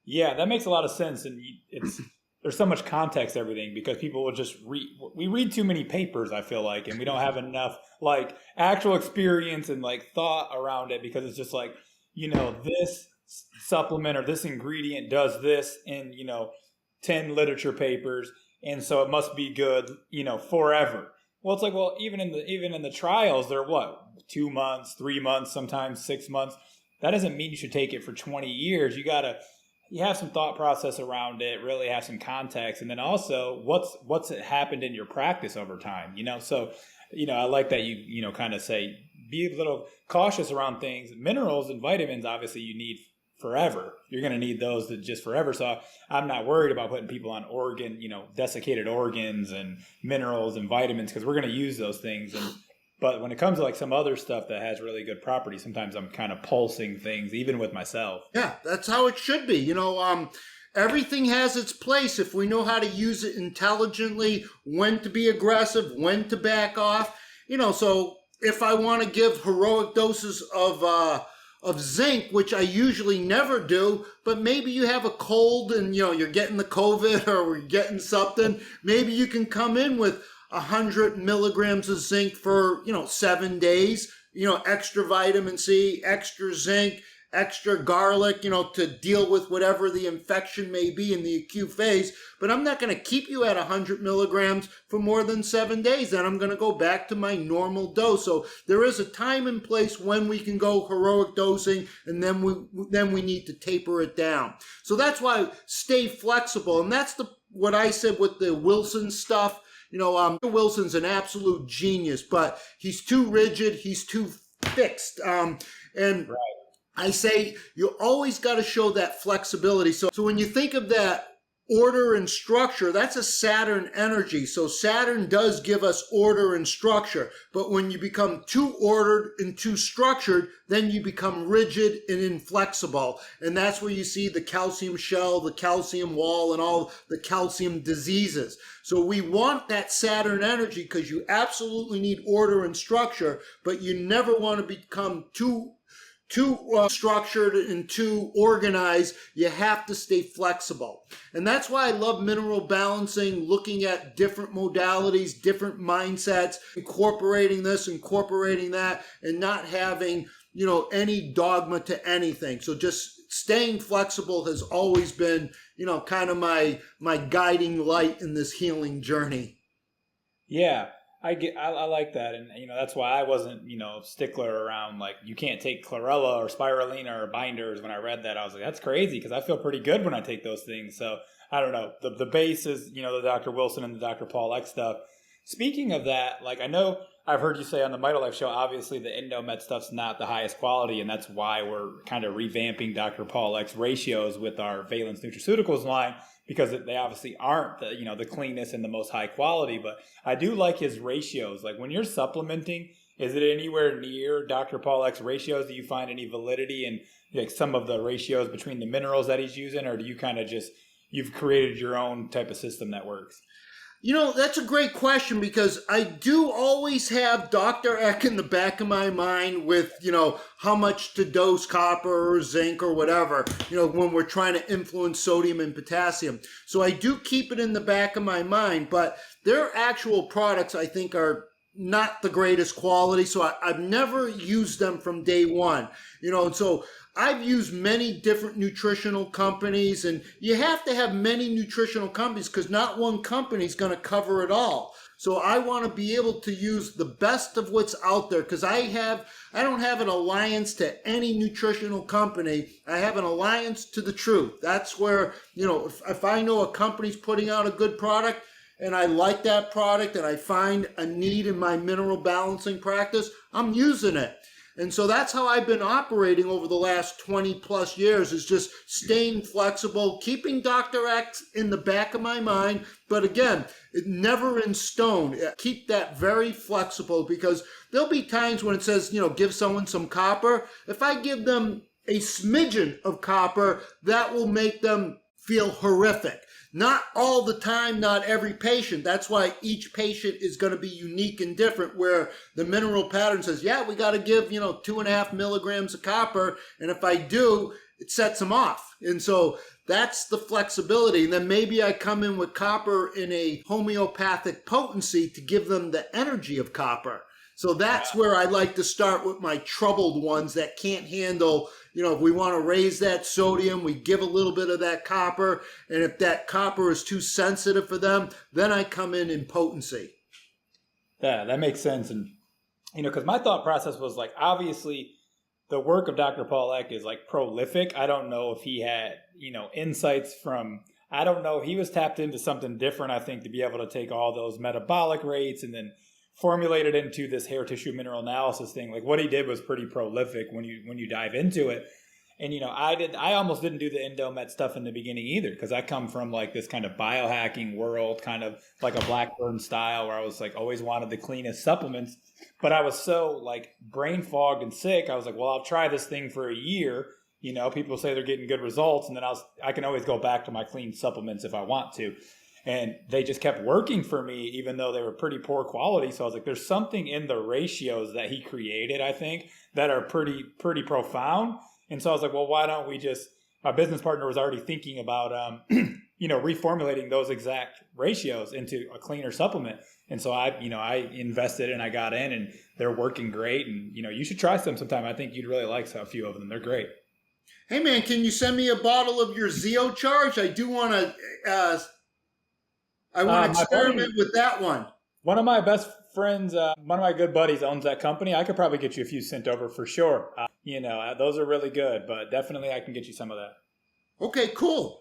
Yeah, that makes a lot of sense. And there's so much context to everything because people will just we read too many papers, I feel like, and we don't have enough like actual experience and like thought around it because it's just like, this supplement or this ingredient does this in, 10 literature papers. And so it must be good, forever. Well, it's like, well, even in the trials, they're 2 months, 3 months, sometimes 6 months. That doesn't mean you should take it for 20 years. You have some thought process around it, really have some context. And then also what's happened in your practice over time, So, I like that you kind of say, be a little cautious around things. Minerals and vitamins, obviously you need forever. You're going to need those just forever. So I'm not worried about putting people on desiccated organs and minerals and vitamins because we're going to use those things. But when it comes to like some other stuff that has really good properties, sometimes I'm kind of pulsing things even with myself. Yeah, that's how it should be. Everything has its place if we know how to use it intelligently, when to be aggressive, when to back off. So if I want to give heroic doses of zinc, which I usually never do, but maybe you have a cold and, you're getting the COVID or you're getting something, maybe you can come in with 100 milligrams of zinc for, 7 days, extra vitamin C, extra zinc, extra garlic, to deal with whatever the infection may be in the acute phase. But I'm not going to keep you at 100 milligrams for more than 7 days. Then I'm going to go back to my normal dose. So there is a time and place when we can go heroic dosing, and then we need to taper it down. So that's why stay flexible. And that's what I said with the Wilson stuff. Wilson's an absolute genius, but he's too rigid. He's too fixed. Right. I say you always got to show that flexibility. So when you think of that order and structure, that's a Saturn energy. So Saturn does give us order and structure. But when you become too ordered and too structured, then you become rigid and inflexible. And that's where you see the calcium shell, the calcium wall, and all the calcium diseases. So we want that Saturn energy because you absolutely need order and structure, but you never want to become too structured and too organized. You have to stay flexible. And that's why I love mineral balancing, looking at different modalities, different mindsets, incorporating this, incorporating that, and not having, any dogma to anything. So just staying flexible has always been, kind of my guiding light in this healing journey. Yeah, I like that, and that's why I wasn't stickler around like you can't take chlorella or spirulina or binders. When I read that, I was like, that's crazy because I feel pretty good when I take those things. So I don't know. The base is the Dr. Wilson and the Dr. Paul X stuff. Speaking of that, like I know I've heard you say on the MitoLife show, obviously the Endomet stuff's not the highest quality, and that's why we're kind of revamping Dr. Paul X ratios with our Valence Nutraceuticals line, because they obviously aren't the cleanest and the most high quality. But I do like his ratios. Like when you're supplementing, is it anywhere near Dr. Paul X ratios? Do you find any validity in like some of the ratios between the minerals that he's using, or do you kind of just you've created your own type of system that works? That's a great question because I do always have Dr. Eck in the back of my mind with, how much to dose copper or zinc or whatever, when we're trying to influence sodium and potassium. So I do keep it in the back of my mind, but their actual products I think are not the greatest quality. So I've never used them from day one, and so I've used many different nutritional companies, and you have to have many nutritional companies because not one company is going to cover it all. So I want to be able to use the best of what's out there because I don't have an alliance to any nutritional company. I have an alliance to the truth. That's where, if I know a company's putting out a good product and I like that product and I find a need in my mineral balancing practice, I'm using it. And so that's how I've been operating over the last 20 plus years, is just staying flexible, keeping Dr. X in the back of my mind. But again, never in stone. Keep that very flexible because there'll be times when it says, give someone some copper. If I give them a smidgen of copper, that will make them feel horrific. Not all the time, not every patient. That's why each patient is going to be unique and different, where the mineral pattern says, yeah, we got to give, 2.5 milligrams of copper. And if I do, it sets them off. And so that's the flexibility. And then maybe I come in with copper in a homeopathic potency to give them the energy of copper. So that's where I like to start with my troubled ones that can't handle, if we want to raise that sodium, we give a little bit of that copper. And if that copper is too sensitive for them, then I come in potency. Yeah, that makes sense. And, because my thought process was like, obviously the work of Dr. Paul Eck is like prolific. I don't know if he had, insights from, I don't know, he was tapped into something different, I think, to be able to take all those metabolic rates and then formulate it into this hair tissue mineral analysis thing. Like what he did was pretty prolific when you dive into it. And I almost didn't do the Endomet stuff in the beginning either, because I come from like this kind of biohacking world, kind of like a Blackburn style, where I was like always wanted the cleanest supplements, but I was so like brain fogged and sick. I was like, well, I'll try this thing for a year. People say they're getting good results, and then I can always go back to my clean supplements if I want to. And they just kept working for me, even though they were pretty poor quality. So I was like, there's something in the ratios that he created, I think, that are pretty profound. And so I was like, well, why don't we just, my business partner was already thinking about, reformulating those exact ratios into a cleaner supplement. And so I invested and I got in, and they're working great. And, you should try some sometime. I think you'd really like a few of them. They're great. Hey man, can you send me a bottle of your Zeo Charge? I do want to, I want to experiment with that one. One of my best friends, one of my good buddies owns that company. I could probably get you a few sent over for sure. Those are really good, but definitely I can get you some of that. Okay, cool.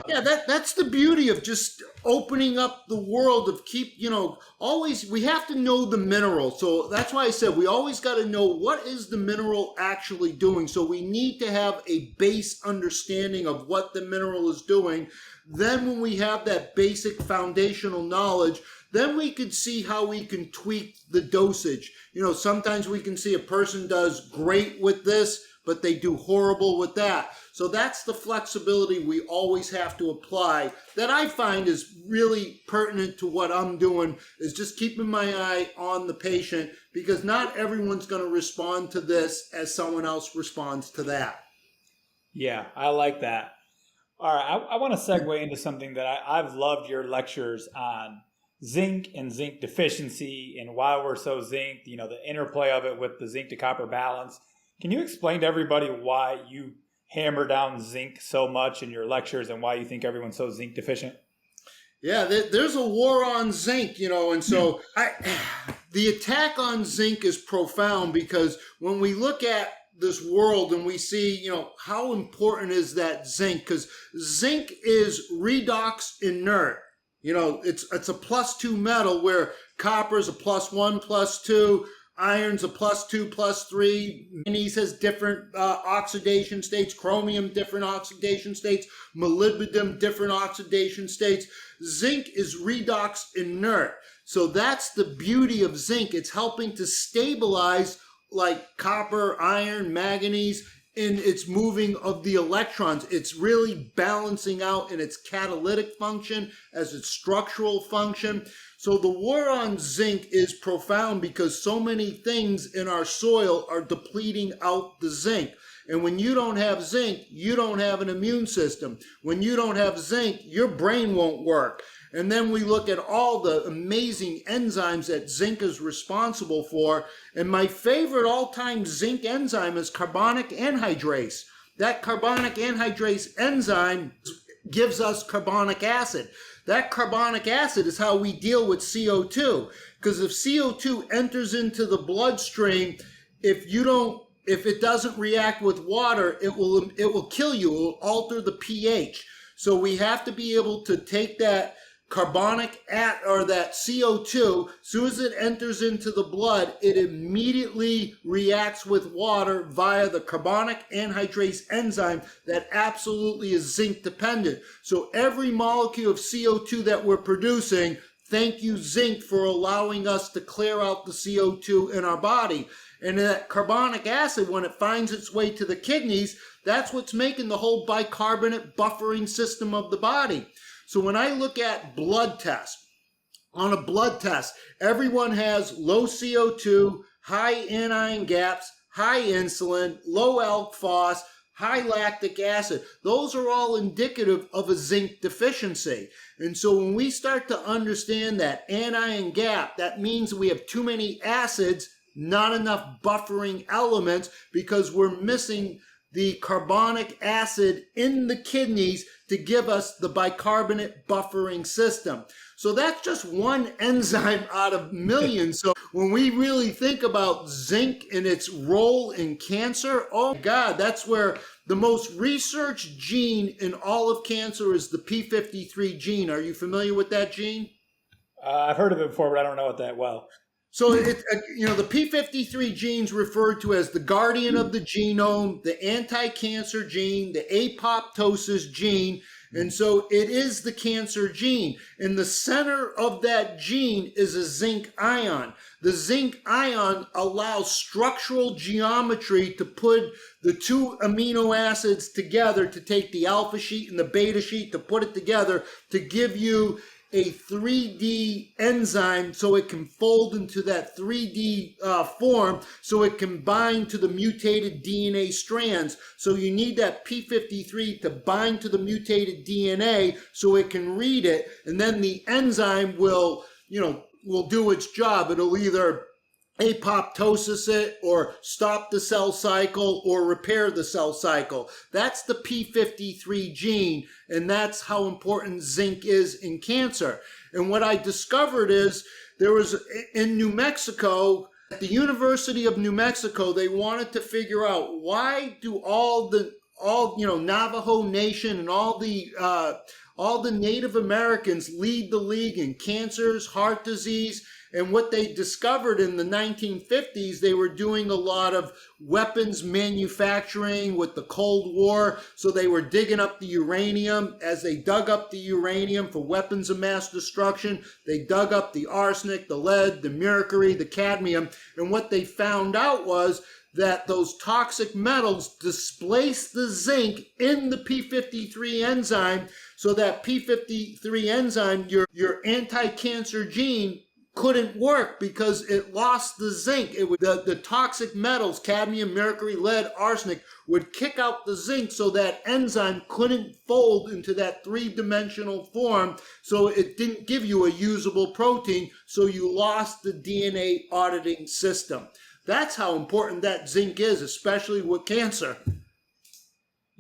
Yeah, that's the beauty of just opening up the world of always, we have to know the mineral. So that's why I said we always got to know what is the mineral actually doing. So we need to have a base understanding of what the mineral is doing. Then when we have that basic foundational knowledge, then we can see how we can tweak the dosage. Sometimes we can see a person does great with this, but they do horrible with that. So that's the flexibility we always have to apply that I find is really pertinent to what I'm doing, is just keeping my eye on the patient, because not everyone's going to respond to this as someone else responds to that. Yeah, I like that. All right, I want to segue into something that I've loved your lectures on zinc and zinc deficiency and why we're so zinced, the interplay of it with the zinc to copper balance. Can you explain to everybody why you hammer down zinc so much in your lectures and why you think everyone's so zinc deficient? Yeah, there's a war on zinc, and so the attack on zinc is profound because when we look at this world and we see, how important is that zinc? Because zinc is redox inert. It's a +2 metal where copper is a +1, +2, iron's a +2, +3, manganese has different oxidation states, chromium different oxidation states, molybdenum different oxidation states. Zinc is redox inert. So that's the beauty of zinc. It's helping to stabilize like copper, iron, manganese in its moving of the electrons. It's really balancing out in its catalytic function as its structural function. So the war on zinc is profound because so many things in our soil are depleting out the zinc. And when you don't have zinc, you don't have an immune system. When you don't have zinc, your brain won't work. And then we look at all the amazing enzymes that zinc is responsible for. And my favorite all-time zinc enzyme is carbonic anhydrase. That carbonic anhydrase enzyme gives us carbonic acid. That carbonic acid is how we deal with CO2. Because if CO2 enters into the bloodstream, if it doesn't react with water, it will kill you. It will alter the pH. So we have to be able to take that that CO2, as soon as it enters into the blood, it immediately reacts with water via the carbonic anhydrase enzyme that absolutely is zinc dependent. So every molecule of CO2 that we're producing, thank you zinc for allowing us to clear out the CO2 in our body. And that carbonic acid, when it finds its way to the kidneys, that's what's making the whole bicarbonate buffering system of the body. So when I look at blood tests, on a blood test, everyone has low CO2, high anion gaps, high insulin, low alk phos, high lactic acid. Those are all indicative of a zinc deficiency. And so when we start to understand that anion gap, that means we have too many acids, not enough buffering elements because we're missing the carbonic acid in the kidneys to give us the bicarbonate buffering system. So that's just one enzyme out of millions. So when we really think about zinc and its role in cancer, oh my God, that's where the most researched gene in all of cancer is the p53 gene. Are you familiar with that gene? I've heard of it before, but I don't know it that well. So, the p53 gene's referred to as the guardian of the genome, the anti-cancer gene, the apoptosis gene. And so it is the cancer gene. In the center of that gene is a zinc ion. The zinc ion allows structural geometry to put the two amino acids together, to take the alpha sheet and the beta sheet, to put it together, to give you a 3D enzyme so it can fold into that 3D form so it can bind to the mutated DNA strands. So you need that p53 to bind to the mutated DNA so it can read it, and then the enzyme will do its job. It'll either apoptosis it or stop the cell cycle or repair the cell cycle. That's the p53 gene, and that's how important zinc is in cancer. And what I discovered is there was in New Mexico, at the University of New Mexico, they wanted to figure out why do all Navajo Nation and all the Native Americans lead the league in cancers, heart disease. And what they discovered in the 1950s, they were doing a lot of weapons manufacturing with the Cold War. So they were digging up the uranium. As they dug up the uranium for weapons of mass destruction, they dug up the arsenic, the lead, the mercury, the cadmium. And what they found out was that those toxic metals displaced the zinc in the p53 enzyme. So that p53 enzyme, your anti-cancer gene, couldn't work because it lost the zinc. The toxic metals, cadmium, mercury, lead, arsenic, would kick out the zinc so that enzyme couldn't fold into that three-dimensional form, so it didn't give you a usable protein, so you lost the DNA auditing system. That's how important that zinc is, especially with cancer.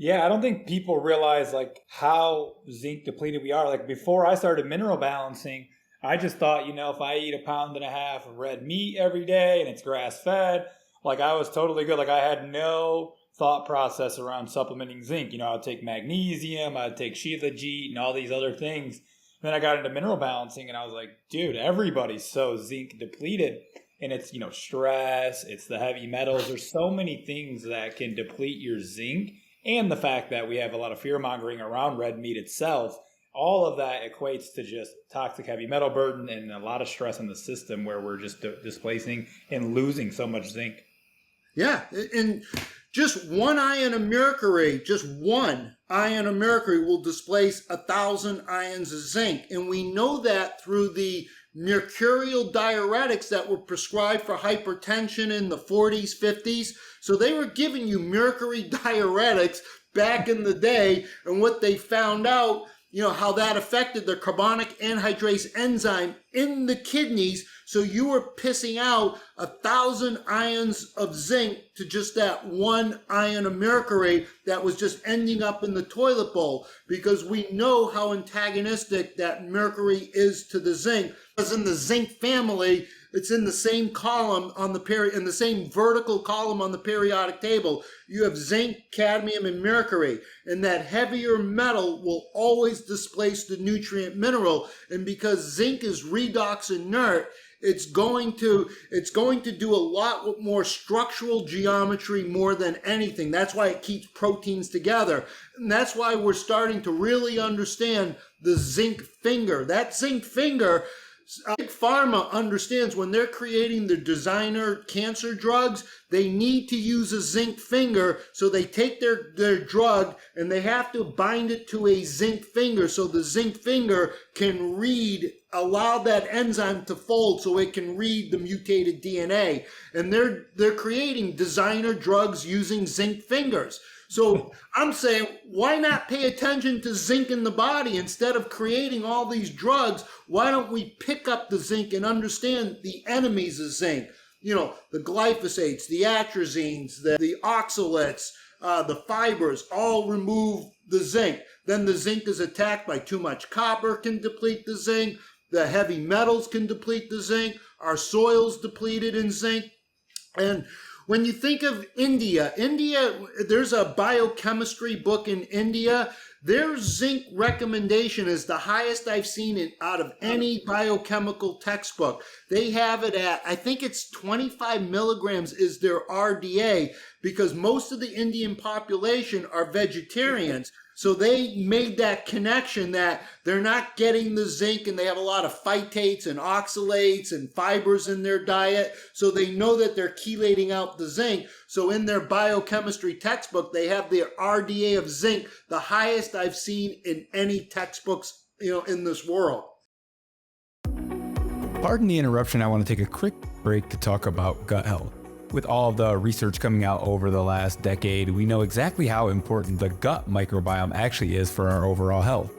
Yeah, I don't think people realize like how zinc depleted we are. Like before I started mineral balancing, I just thought, if I eat 1.5 pounds of red meat every day and it's grass fed, like I was totally good. Like I had no thought process around supplementing zinc. I'd take magnesium, I'd take shilajit and all these other things. Then I got into mineral balancing and I was like, dude, everybody's so zinc depleted. And it's, stress, it's the heavy metals. There's so many things that can deplete your zinc. And the fact that we have a lot of fear mongering around red meat itself, all of that equates to just toxic heavy metal burden and a lot of stress in the system where we're just displacing and losing so much zinc. Yeah, and just one ion of mercury, will displace 1,000 ions of zinc. And we know that through the mercurial diuretics that were prescribed for hypertension in the 40s, 50s. So they were giving you mercury diuretics back in the day, and what they found out, how that affected the carbonic anhydrase enzyme in the kidneys. So you were pissing out 1,000 ions of zinc to just that one ion of mercury that was just ending up in the toilet bowl, because we know how antagonistic that mercury is to the zinc. As in the zinc family, it's in the same column on the in the same vertical column on the periodic table. You have zinc, cadmium, and mercury, and that heavier metal will always displace the nutrient mineral. And because zinc is redox inert, it's going to do a lot more structural geometry more than anything. That's why it keeps proteins together. And that's why we're starting to really understand the zinc finger. That zinc finger, Big Pharma understands when they're creating their designer cancer drugs, they need to use a zinc finger. So they take their drug and they have to bind it to a zinc finger, so the zinc finger can allow that enzyme to fold so it can read the mutated DNA. And they're creating designer drugs using zinc fingers. So I'm saying, why not pay attention to zinc in the body instead of creating all these drugs? Why don't we pick up the zinc and understand the enemies of zinc? The glyphosates, the atrazines, the oxalates, the fibers all remove the zinc. Then the zinc is attacked by too much copper, can deplete the zinc. The heavy metals can deplete the zinc. Our soil's depleted in zinc. And when you think of India, there's a biochemistry book in India. Their zinc recommendation is the highest I've seen out of any biochemical textbook. They have it at, I think it's 25 milligrams is their RDA, because most of the Indian population are vegetarians. So they made that connection that they're not getting the zinc, and they have a lot of phytates and oxalates and fibers in their diet. So they know that they're chelating out the zinc. So in their biochemistry textbook, they have the RDA of zinc, the highest I've seen in any textbooks, in this world. Pardon the interruption. I want to take a quick break to talk about gut health. With all of the research coming out over the last decade, we know exactly how important the gut microbiome actually is for our overall health.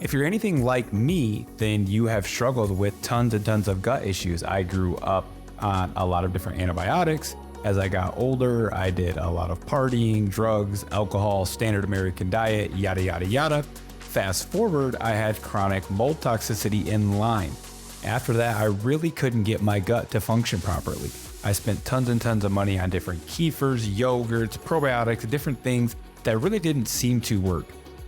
If you're anything like me, then you have struggled with tons and tons of gut issues. I grew up on a lot of different antibiotics. As I got older, I did a lot of partying, drugs, alcohol, standard American diet, yada, yada, yada. Fast forward, I had chronic mold toxicity in Lyme. After that, I really couldn't get my gut to function properly. I spent tons and tons of money on different kefirs, yogurts, probiotics, different things that really didn't seem to work.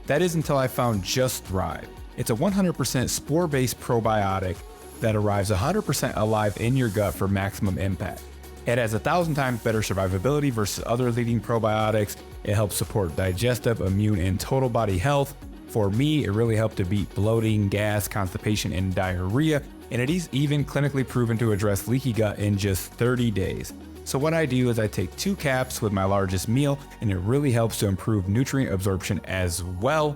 That is until I found Just Thrive. It's a 100% spore-based probiotic that arrives 100% alive in your gut for maximum impact. It has 1,000 times better survivability versus other leading probiotics. It helps support digestive, immune, and total body health. For me, it really helped to beat bloating, gas, constipation, and diarrhea. And it is even clinically proven to address leaky gut in just 30 days. So what I do is I take 2 caps with my largest meal, and it really helps to improve nutrient absorption as well.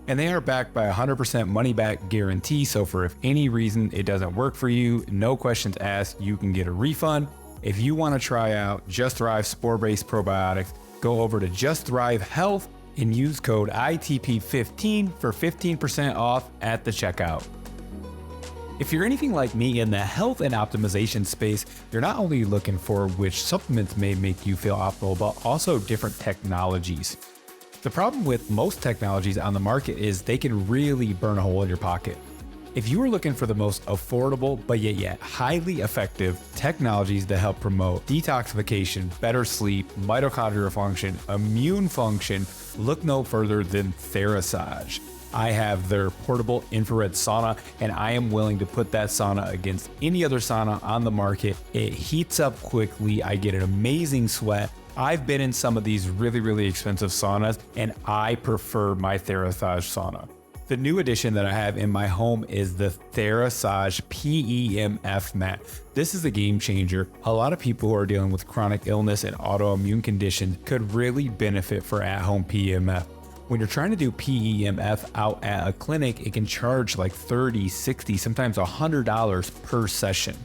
And they are backed by a 100% money back guarantee. So for if any reason it doesn't work for you, no questions asked, you can get a refund. If you want to try out Just Thrive spore-based probiotics, go over to Just Thrive Health and use code ITP15 for 15% off at the checkout. If you're anything like me in the health and optimization space, you're not only looking for which supplements may make you feel optimal, but also different technologies. The problem with most technologies on the market is they can really burn a hole in your pocket. If you are looking for the most affordable but yet highly effective technologies that help promote detoxification, better sleep, mitochondrial function, immune function, look no further than Therasage. I have their portable infrared sauna, and I am willing to put that sauna against any other sauna on the market. It heats up quickly. I get an amazing sweat. I've been in some of these really expensive saunas, and I prefer my Therasage sauna. The new addition that I have in my home is the Therasage PEMF mat. This is a game changer. A lot of people who are dealing with chronic illness and autoimmune conditions could really benefit for at-home PEMF. When you're trying to do PEMF out at a clinic, it can charge like $30, $60, sometimes $100 per session.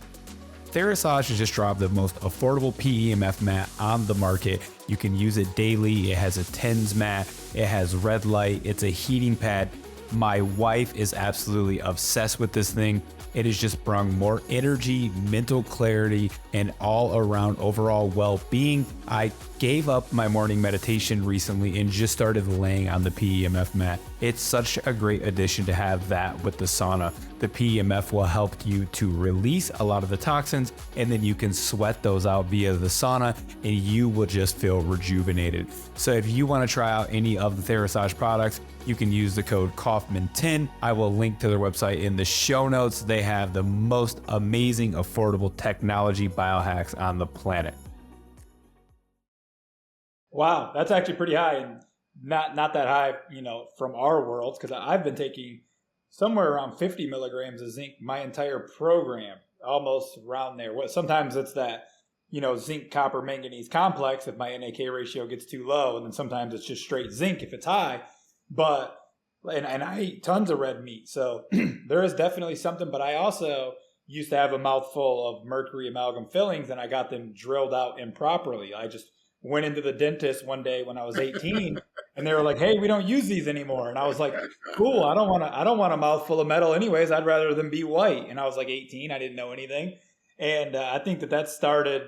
Therasage has just dropped the most affordable PEMF mat on the market. You can use it daily. It has a TENS mat. It has red light. It's a heating pad. My wife is absolutely obsessed with this thing. It has just brought more energy, mental clarity, and all around overall well-being. I gave up my morning meditation recently and just started laying on the PEMF mat. It's such a great addition to have that with the sauna. The PEMF will help you to release a lot of the toxins, and then you can sweat those out via the sauna, and you will just feel rejuvenated. So if you want to try out any of the Therasage products, you can use the code Coffman10. I will link to their website in the show notes. They have the most amazing, affordable technology biohacks on the planet. Wow, that's actually pretty high, and not that high, from our worlds, because I've been taking somewhere around 50 milligrams of zinc my entire program, almost around there. Sometimes it's that, zinc, copper, manganese complex if my NAK ratio gets too low, and then sometimes it's just straight zinc if it's high. But, and I eat tons of red meat, so there is definitely something, but I also used to have a mouthful of mercury amalgam fillings, and I got them drilled out improperly. I just went into the dentist one day when I was 18, and they were like, "Hey, we don't use these anymore." And I was like, "Cool, I don't want a mouthful of metal anyways. I'd rather them be white." And I was like 18, I didn't know anything. And I think that started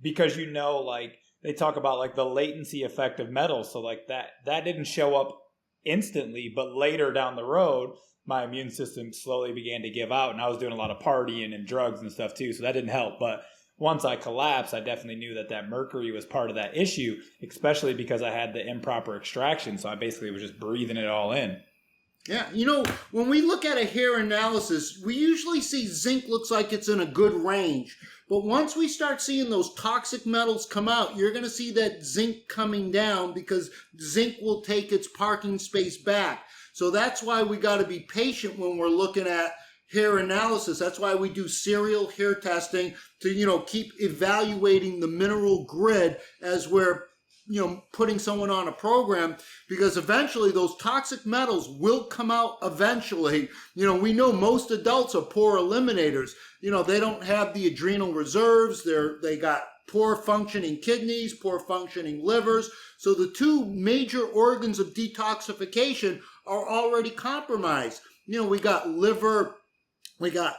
because, like they talk about like the latency effect of metal. So like that didn't show up instantly, but later down the road, my immune system slowly began to give out, and I was doing a lot of partying and drugs and stuff too. So that didn't help. But once I collapsed, I definitely knew that mercury was part of that issue, especially because I had the improper extraction. So I basically was just breathing it all in. Yeah, when we look at a hair analysis, we usually see zinc looks like it's in a good range. But once we start seeing those toxic metals come out, you're going to see that zinc coming down because zinc will take its parking space back. So that's why we got to be patient when we're looking at hair analysis. That's why we do serial hair testing to, keep evaluating the mineral grid as we're, putting someone on a program, because eventually those toxic metals will come out eventually. We know most adults are poor eliminators. They don't have the adrenal reserves. They got poor functioning kidneys, poor functioning livers. So the two major organs of detoxification are already compromised. We got liver, we got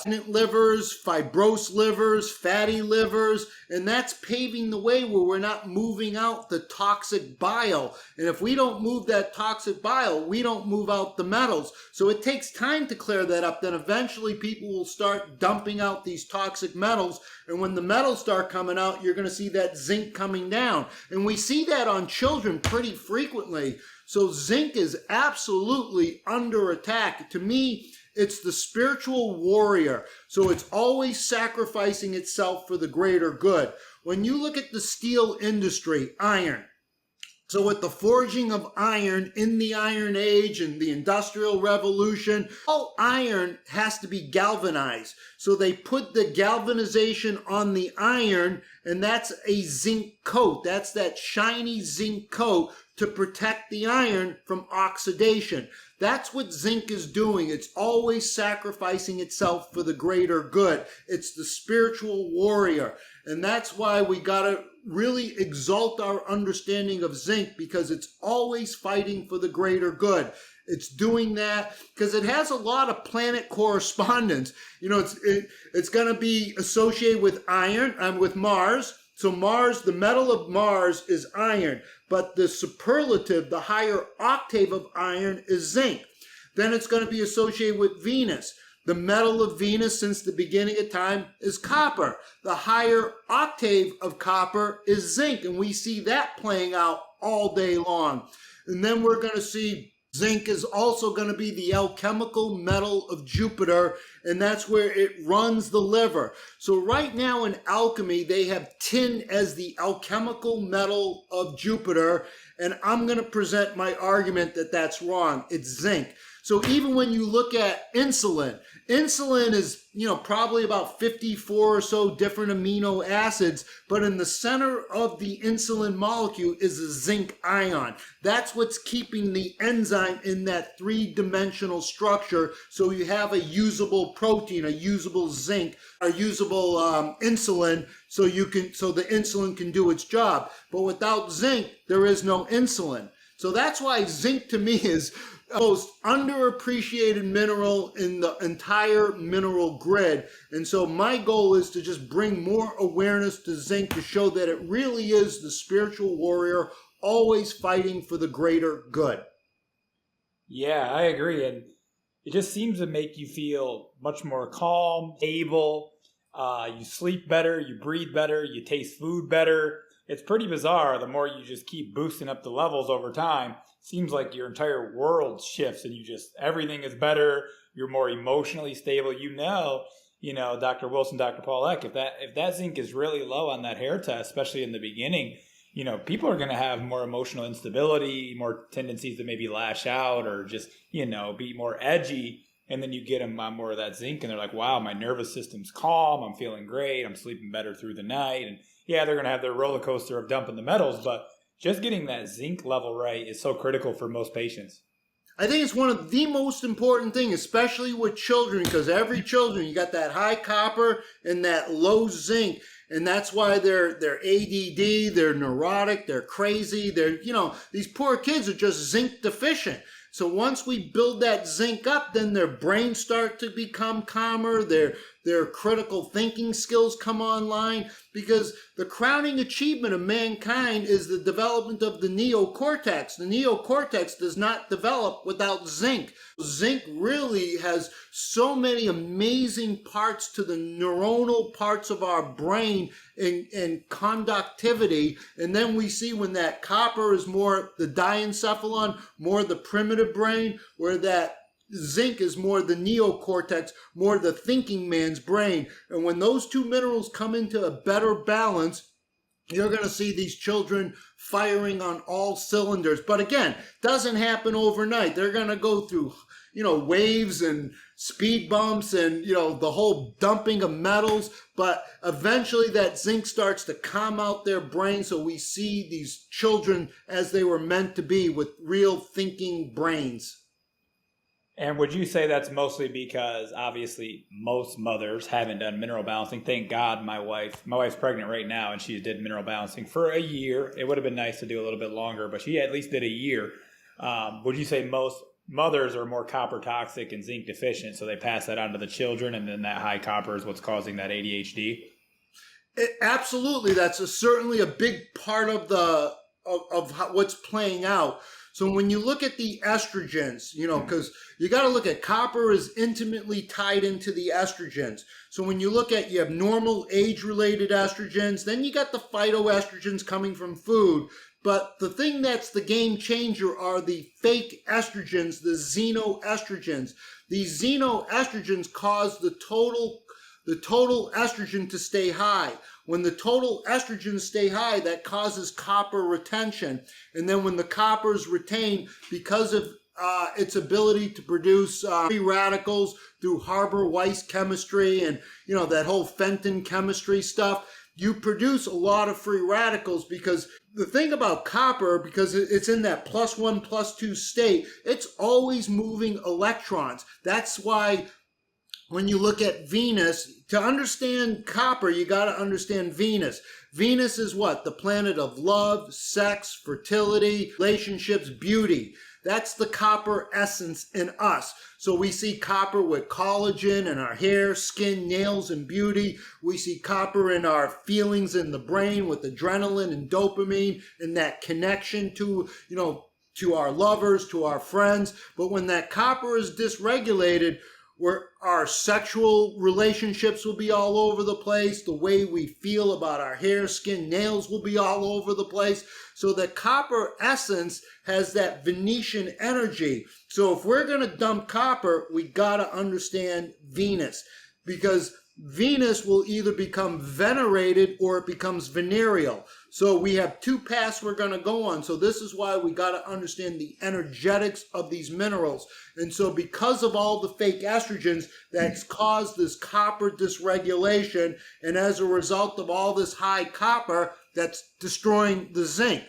stagnant livers, fibrosed livers, fatty livers, and that's paving the way where we're not moving out the toxic bile. And if we don't move that toxic bile, we don't move out the metals. So it takes time to clear that up. Then eventually people will start dumping out these toxic metals. And when the metals start coming out, you're going to see that zinc coming down. And we see that on children pretty frequently. So zinc is absolutely under attack. To me, it's the spiritual warrior. So it's always sacrificing itself for the greater good. When you look at the steel industry, iron. So with the forging of iron in the Iron Age and the Industrial Revolution, all iron has to be galvanized. So they put the galvanization on the iron, and that's a zinc coat. That's that shiny zinc coat to protect the iron from oxidation. That's what zinc is doing. It's always sacrificing itself for the greater good. It's the spiritual warrior. And that's why we got to really exalt our understanding of zinc, because it's always fighting for the greater good. It's doing that because it has a lot of planet correspondence. It's going to be associated with iron and with Mars. So Mars, the metal of Mars is iron, but the superlative, the higher octave of iron is zinc. Then it's going to be associated with Venus. The metal of Venus since the beginning of time is copper. The higher octave of copper is zinc, and we see that playing out all day long. And then we're going to see zinc is also going to be the alchemical metal of Jupiter, and that's where it runs the liver. So right now in alchemy, they have tin as the alchemical metal of Jupiter, and I'm going to present my argument that that's wrong. It's zinc. So even when you look at insulin is, probably about 54 or so different amino acids, but in the center of the insulin molecule is a zinc ion. That's what's keeping the enzyme in that three-dimensional structure, so you have a usable protein, a usable zinc, a usable insulin, so the insulin can do its job. But without zinc, there is no insulin. So that's why zinc to me is the most underappreciated mineral in the entire mineral grid. And so my goal is to just bring more awareness to zinc to show that it really is the spiritual warrior always fighting for the greater good. Yeah, I agree. And it just seems to make you feel much more calm, able. You sleep better, you breathe better, you taste food better. It's pretty bizarre. The more you just keep boosting up the levels over time, seems like your entire world shifts and everything is better. You're more emotionally stable. Dr. Wilson, Dr. Paul Eck, if that zinc is really low on that hair test, especially in the beginning, people are going to have more emotional instability, more tendencies to maybe lash out or just, be more edgy. And then you get them on more of that zinc and they're like, wow, my nervous system's calm. I'm feeling great. I'm sleeping better through the night. And yeah, they're going to have their roller coaster of dumping the metals, but just getting that zinc level right is so critical for most patients. I think it's one of the most important things, especially with children, because every children, you got that high copper and that low zinc. And that's why they're ADD, they're neurotic, they're crazy. These poor kids are just zinc deficient. So once we build that zinc up, then their brains start to become calmer, their critical thinking skills come online, because the crowning achievement of mankind is the development of the neocortex. The neocortex does not develop without zinc. Zinc really has so many amazing parts to the neuronal parts of our brain and conductivity. And then we see when that copper is more the diencephalon, more the primitive brain, where that zinc is more the neocortex, more the thinking man's brain. And when those two minerals come into a better balance, you're going to see these children firing on all cylinders. But again, doesn't happen overnight. They're going to go through, waves and speed bumps and, the whole dumping of metals. But eventually that zinc starts to calm out their brain. So we see these children as they were meant to be with real thinking brains. And would you say that's mostly because obviously most mothers haven't done mineral balancing? Thank God my wife's pregnant right now and she did mineral balancing for a year. It would have been nice to do a little bit longer, but she at least did a year. Would you say most mothers are more copper toxic and zinc deficient, so they pass that on to the children, and then that high copper is what's causing that ADHD? Absolutely. That's certainly a big part of what's playing out. So when you look at the estrogens, because you got to look at copper is intimately tied into the estrogens. So when you you have normal age-related estrogens, then you got the phytoestrogens coming from food. But the thing that's the game changer are the fake estrogens, the xenoestrogens. These xenoestrogens cause the total estrogen to stay high. When the total estrogens stay high, that causes copper retention. And then when the copper is retained, because of its ability to produce free radicals through Haber-Weiss chemistry and, that whole Fenton chemistry stuff, you produce a lot of free radicals. Because the thing about copper, because it's in that +1, +2 state, it's always moving electrons. That's why when you look at Venus, to understand copper, you got to understand Venus. Venus is what? The planet of love, sex, fertility, relationships, beauty. That's the copper essence in us. So we see copper with collagen in our hair, skin, nails, and beauty. We see copper in our feelings in the brain with adrenaline and dopamine and that connection to, to our lovers, to our friends. But when that copper is dysregulated, where our sexual relationships will be all over the place, the way we feel about our hair, skin, nails will be all over the place. So the copper essence has that Venetian energy. So if we're going to dump copper, we got to understand Venus, because Venus will either become venerated or it becomes venereal. So we have two paths we're going to go on. So this is why we got to understand the energetics of these minerals. And so because of all the fake estrogens that's caused this copper dysregulation, and as a result of all this high copper, that's destroying the zinc.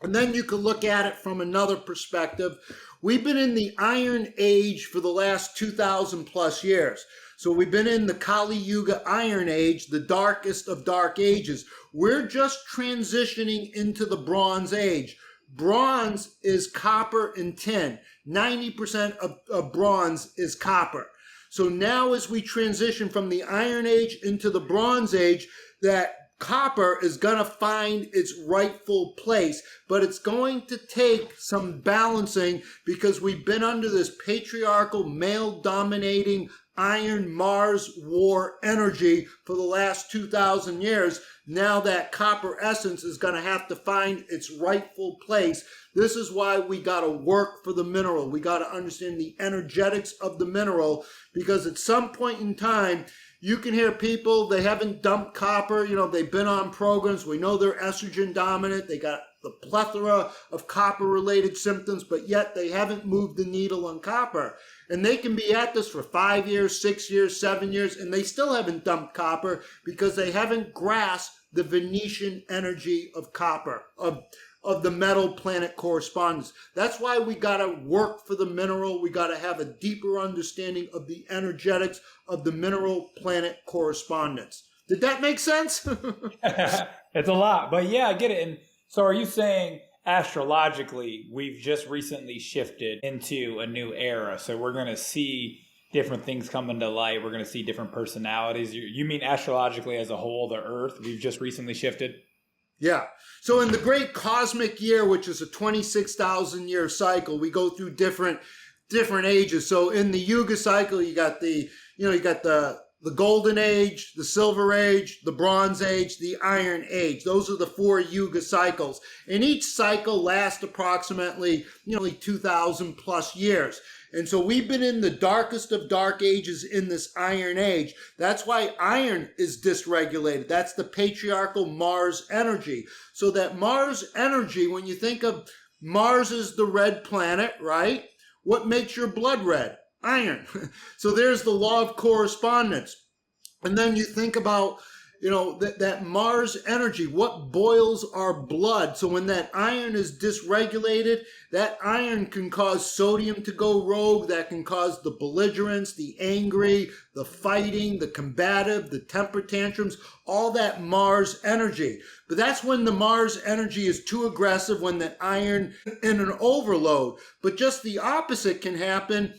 And then you can look at it from another perspective. We've been in the Iron Age for the last 2,000 plus years. So we've been in the Kali Yuga Iron Age, the darkest of dark ages. We're just transitioning into the Bronze Age. Bronze is copper and tin. 90% of bronze is copper. So now as we transition from the Iron Age into the Bronze Age, that copper is going to find its rightful place, but it's going to take some balancing, because we've been under this patriarchal, male-dominating Iron Mars war energy for the last 2,000 years. Now that copper essence is going to have to find its rightful place. This is why we got to work for the mineral. We got to understand the energetics of the mineral, because at some point in time, you can hear people, they haven't dumped copper, they've been on programs. We know they're estrogen dominant. They got the plethora of copper related symptoms, but yet they haven't moved the needle on copper. And they can be at this for 5 years, 6 years, 7 years, and they still haven't dumped copper because they haven't grasped the Venetian energy of copper, of the metal planet correspondence. That's why we got to work for the mineral. We got to have a deeper understanding of the energetics of the mineral planet correspondence. Did that make sense? It's a lot, but yeah, I get it. And so are you saying astrologically we've just recently shifted into a new era? So we're going to see different things come into light. We're going to see different personalities. You mean astrologically as a whole, the Earth, we've just recently shifted? Yeah. So in the great cosmic year, which is a 26,000 year cycle, we go through different ages. So in the Yuga cycle, you got the Golden Age, the Silver Age, the Bronze Age, the Iron Age. Those are the 4 Yuga cycles. And each cycle lasts approximately, 2,000 plus years. And so we've been in the darkest of dark ages in this Iron Age. That's why iron is dysregulated. That's the patriarchal Mars energy. So that Mars energy, when you think of Mars as the red planet, right? What makes your blood red? Iron. So there's the law of correspondence. And then you think about, that Mars energy, what boils our blood. So when that iron is dysregulated, that iron can cause sodium to go rogue. That can cause the belligerence, the angry, the fighting, the combative, the temper tantrums, all that Mars energy. But that's when the Mars energy is too aggressive, when that iron in an overload. But just the opposite can happen,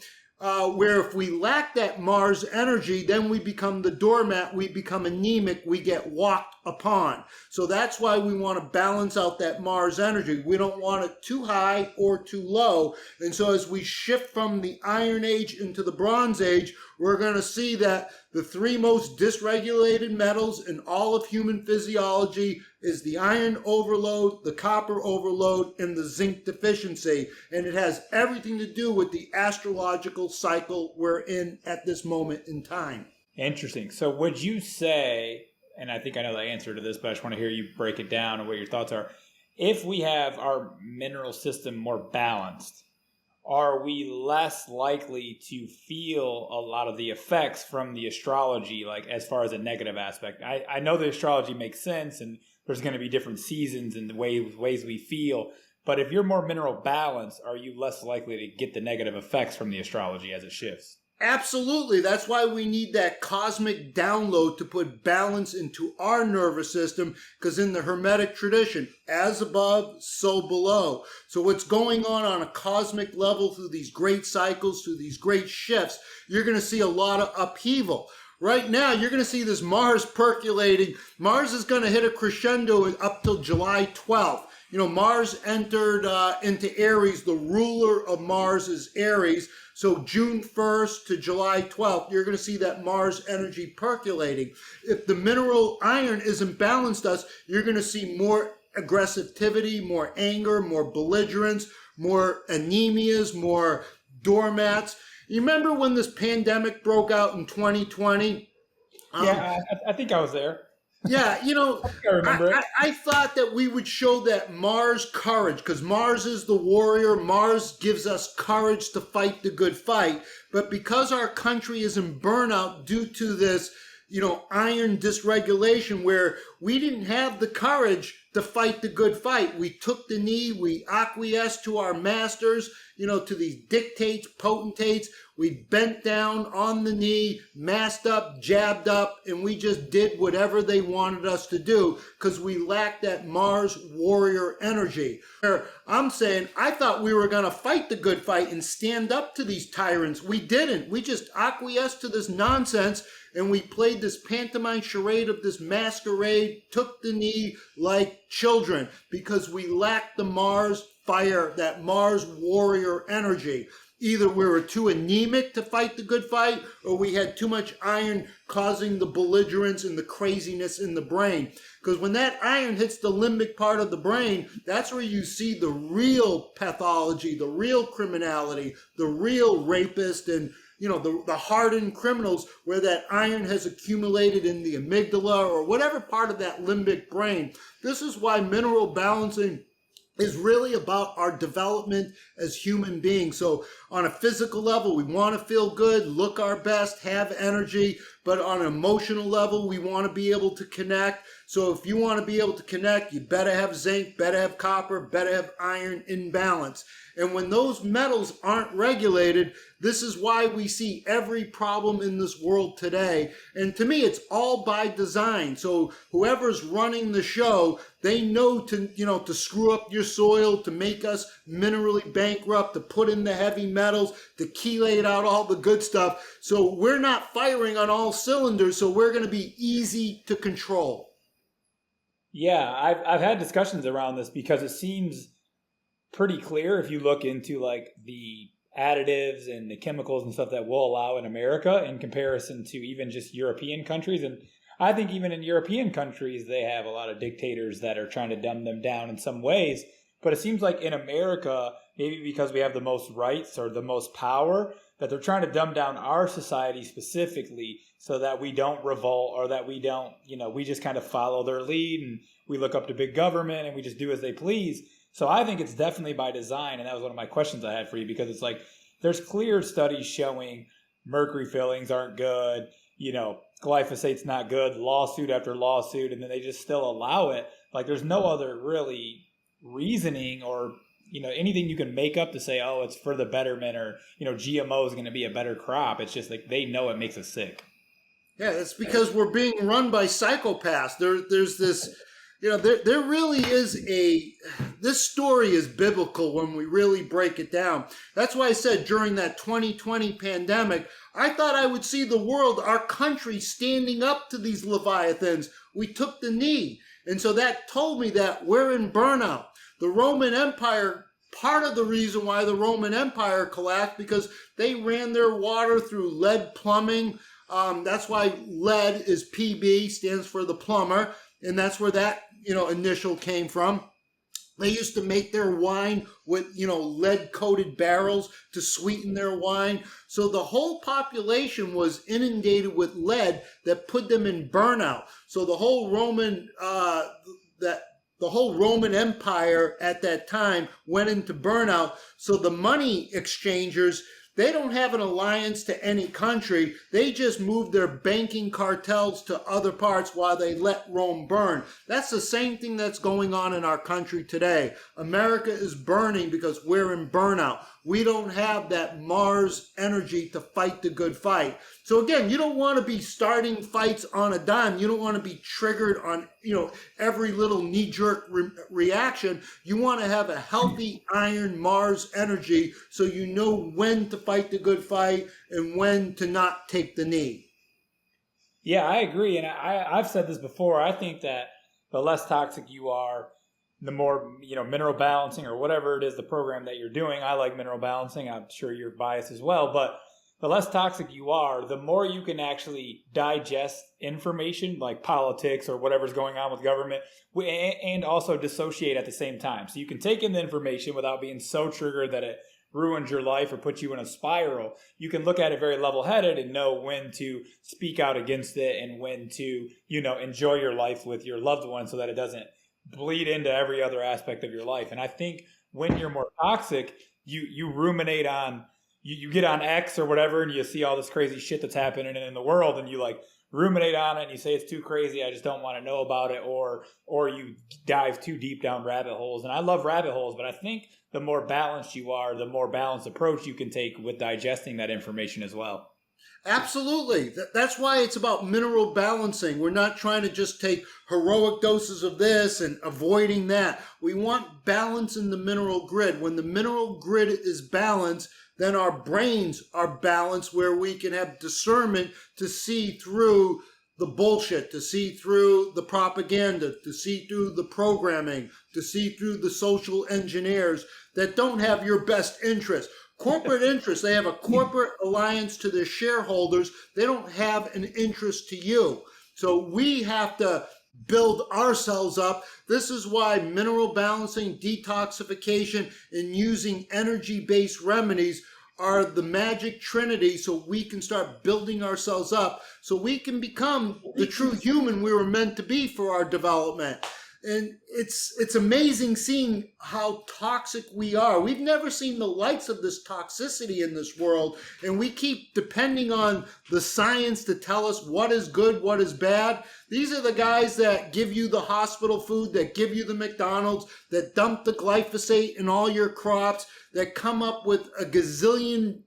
where if we lack that Mars energy, then we become the doormat, we become anemic, we get walked upon. So that's why we want to balance out that Mars energy. We don't want it too high or too low. And so as we shift from the Iron Age into the Bronze Age, we're going to see that the 3 most dysregulated metals in all of human physiology is the iron overload, the copper overload, and the zinc deficiency. And it has everything to do with the astrological cycle we're in at this moment in time. Interesting. So would you say, and I think I know the answer to this, but I just want to hear you break it down and what your thoughts are. If we have our mineral system more balanced, are we less likely to feel a lot of the effects from the astrology, like as far as a negative aspect? I know the astrology makes sense, and there's going to be different seasons and the ways we feel. But if you're more mineral balanced, are you less likely to get the negative effects from the astrology as it shifts? Absolutely. That's why we need that cosmic download to put balance into our nervous system, because in the Hermetic tradition, as above, so below. So what's going on a cosmic level through these great cycles, through these great shifts, you're going to see a lot of upheaval. Right now, you're going to see this Mars percolating. Mars is going to hit a crescendo up till July 12th. You know, Mars entered into Aries. The ruler of Mars is Aries. So June 1st to July 12th, you're going to see that Mars energy percolating. If the mineral iron isn't balanced us, you're going to see more aggressivity, more anger, more belligerence, more anemias, more doormats. You remember when this pandemic broke out in 2020? Yeah, I think I was there. Yeah, you know, I remember it. I thought that we would show that Mars courage, because Mars is the warrior. Mars gives us courage to fight the good fight. But because our country is in burnout due to this, you know, iron dysregulation, where we didn't have the courage to fight the good fight. We took the knee, we acquiesced to our masters, you know, to these dictates, potentates. We bent down on the knee, masked up, jabbed up, and we just did whatever they wanted us to do because we lacked that Mars warrior energy. I'm saying I thought we were going to fight the good fight and stand up to these tyrants. We didn't. We just acquiesced to this nonsense, and we played this pantomime charade of this masquerade, took the knee like children because we lacked the Mars fire, that Mars warrior energy. Either we were too anemic to fight the good fight, or we had too much iron causing the belligerence and the craziness in the brain. Because when that iron hits the limbic part of the brain, that's where you see the real pathology, the real criminality, the real rapist, and you know, the hardened criminals, where that iron has accumulated in the amygdala or whatever part of that limbic brain. This is why mineral balancing is really about our development as human beings. So on a physical level, we want to feel good, look our best, have energy. But on an emotional level, we want to be able to connect. So if you want to be able to connect, you better have zinc, better have copper, better have iron in balance. And when those metals aren't regulated, this is why we see every problem in this world today. And to me, it's all by design. So whoever's running the show, they know to screw up your soil, to make us minerally bankrupt, to put in the heavy metals, to chelate out all the good stuff. So we're not firing on all cylinders, so we're going to be easy to control. Yeah, I've had discussions around this because it seems pretty clear if you look into like the additives and the chemicals and stuff that we'll allow in America in comparison to even just European countries. And I think even in European countries, they have a lot of dictators that are trying to dumb them down in some ways. But it seems like in America, maybe because we have the most rights or the most power, that they're trying to dumb down our society specifically so that we don't revolt or that we don't, we just kind of follow their lead and we look up to big government and we just do as they please. So I think it's definitely by design, and that was one of my questions I had for you, because it's like there's clear studies showing mercury fillings aren't good, glyphosate's not good, lawsuit after lawsuit, and then they just still allow it. Like there's no other really reasoning or anything you can make up to say, oh, it's for the betterment, or GMO is going to be a better crop. It's just like they know it makes us sick. Yeah, it's because we're being run by psychopaths. There's this. There really is this story is biblical when we really break it down. That's why I said during that 2020 pandemic, I thought I would see the world, our country, standing up to these leviathans. We took the knee. And so that told me that we're in burnout. The Roman Empire, part of the reason why the Roman Empire collapsed, because they ran their water through lead plumbing. That's why lead is PB, stands for the plumber. And that's where that, initial came from. They used to make their wine with, lead-coated barrels to sweeten their wine. So the whole population was inundated with lead that put them in burnout. So the whole Roman Empire at that time went into burnout. So the money exchangers, they don't have an alliance to any country. They just move their banking cartels to other parts while they let Rome burn. That's the same thing that's going on in our country today. America is burning because we're in burnout. We don't have that Mars energy to fight the good fight. So again, you don't want to be starting fights on a dime. You don't want to be triggered on, every little knee-jerk reaction. You want to have a healthy iron Mars energy so you know when to fight the good fight and when to not take the knee. Yeah, I agree. And I've said this before. I think that the less toxic you are, the more, mineral balancing or whatever it is, the program that you're doing. I like mineral balancing. I'm sure you're biased as well. But the less toxic you are, the more you can actually digest information like politics or whatever's going on with government, and also dissociate at the same time. So you can take in the information without being so triggered that it ruins your life or puts you in a spiral. You can look at it very level-headed and know when to speak out against it and when to, enjoy your life with your loved one so that it doesn't bleed into every other aspect of your life. And I think when you're more toxic, you ruminate on, you get on X or whatever and you see all this crazy shit that's happening in the world and you ruminate on it and you say it's too crazy, I just don't want to know about it, or you dive too deep down rabbit holes. And I love rabbit holes, but I think the more balanced you are, the more balanced approach you can take with digesting that information as well. Absolutely. That's why it's about mineral balancing. We're not trying to just take heroic doses of this and avoiding that. We want balance in the mineral grid. When the mineral grid is balanced, then our brains are balanced where we can have discernment to see through the bullshit, to see through the propaganda, to see through the programming, to see through the social engineers that don't have your best interest. Corporate interests, they have a corporate alliance to their shareholders. They don't have an interest to you. So we have to build ourselves up. This is why mineral balancing, detoxification, and using energy-based remedies are the magic trinity so we can start building ourselves up so we can become the true human we were meant to be for our development. And it's amazing seeing how toxic we are. We've never seen the likes of this toxicity in this world, and we keep depending on the science to tell us what is good, what is bad. These are the guys that give you the hospital food, that give you the McDonald's, that dump the glyphosate in all your crops, that come up with a gazillion,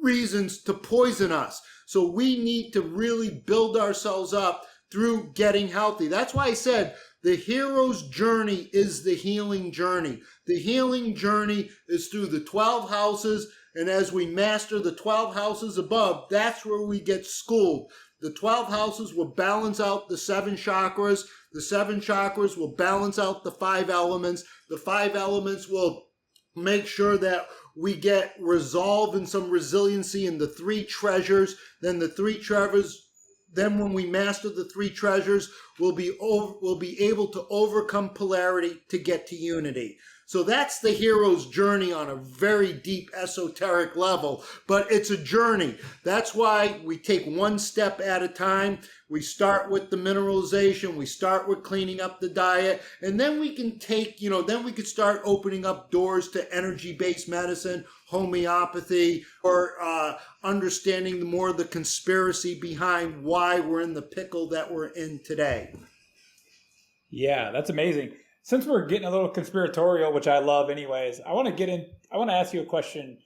reasons to poison us. So we need to really build ourselves up through getting healthy. That's why I said the hero's journey is the healing journey. The healing journey is through the 12 houses, and as we master the 12 houses above, that's where we get schooled. The 12 houses will balance out the 7 chakras. The 7 chakras will balance out the 5 elements. The 5 elements will make sure that we get resolve and some resiliency in the 3 treasures. Then the 3 treasures. Then when we master the 3 treasures, we'll be able to overcome polarity to get to unity. So that's the hero's journey on a very deep esoteric level, but it's a journey. That's why we take one step at a time. We start with the mineralization, we start with cleaning up the diet, and then we can take, then we could start opening up doors to energy-based medicine, homeopathy, or understanding more of the conspiracy behind why we're in the pickle that we're in today. Yeah, that's amazing. Since we're getting a little conspiratorial, which I love anyways, I want to ask you a question.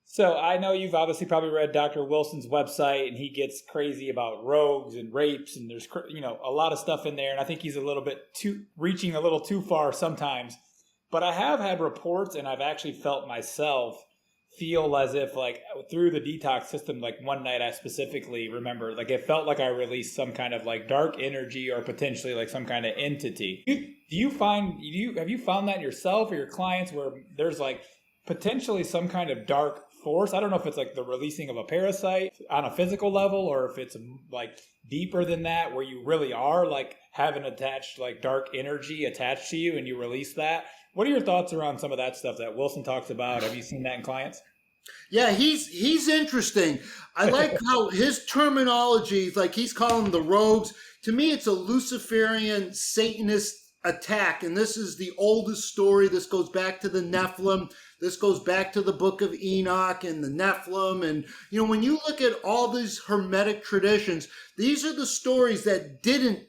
So I know you've obviously probably read Dr. Wilson's website, and he gets crazy about rogues and rapes, and there's, a lot of stuff in there. And I think he's reaching a little too far sometimes. But I have had reports, and I've actually felt myself feel as if through the detox system, one night I specifically remember, it felt like I released some kind of dark energy or potentially some kind of entity. Have you found that yourself or your clients where there's potentially some kind of dark force? I don't know if it's the releasing of a parasite on a physical level, or if it's deeper than that, where you really are have an attached dark energy attached to you and you release that. What are your thoughts around some of that stuff that Wilson talks about? Have you seen that in clients? Yeah, he's interesting. I like how his terminology is he's calling them the rogues. To me, it's a Luciferian Satanist attack, and this is the oldest story. This goes back to the Nephilim. This goes back to the book of Enoch and the Nephilim. And, when you look at all these Hermetic traditions, these are the stories that didn't,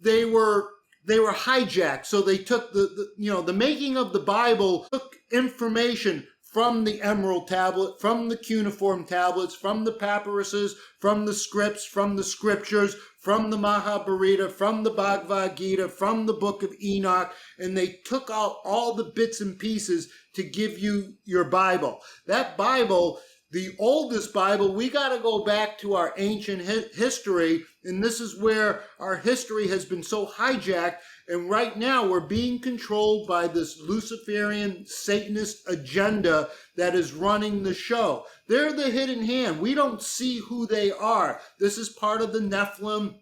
they were they were hijacked. So they took the making of the Bible took information from the emerald tablet, from the cuneiform tablets, from the papyruses, from the scripts, from the scriptures, from the Mahabharata, from the Bhagavad Gita, from the book of Enoch, and they took out all the bits and pieces to give you your Bible. That Bible, the oldest Bible, we got to go back to our ancient history, and this is where our history has been so hijacked. And right now we're being controlled by this Luciferian Satanist agenda that is running the show. They're the hidden hand. We don't see who they are. This is part of the Nephilim.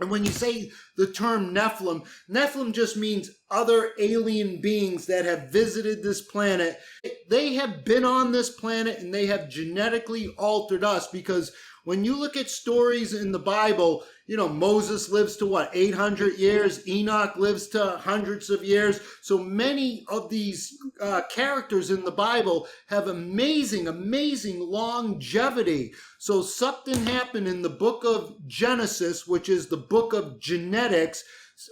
And when you say the term Nephilim, Nephilim just means other alien beings that have visited this planet. They have been on this planet and they have genetically altered us, because when you look at stories in the Bible, Moses lives to 800 years. Enoch lives to hundreds of years. So many of these characters in the Bible have amazing, amazing longevity. So something happened in the book of Genesis, which is the book of genetics.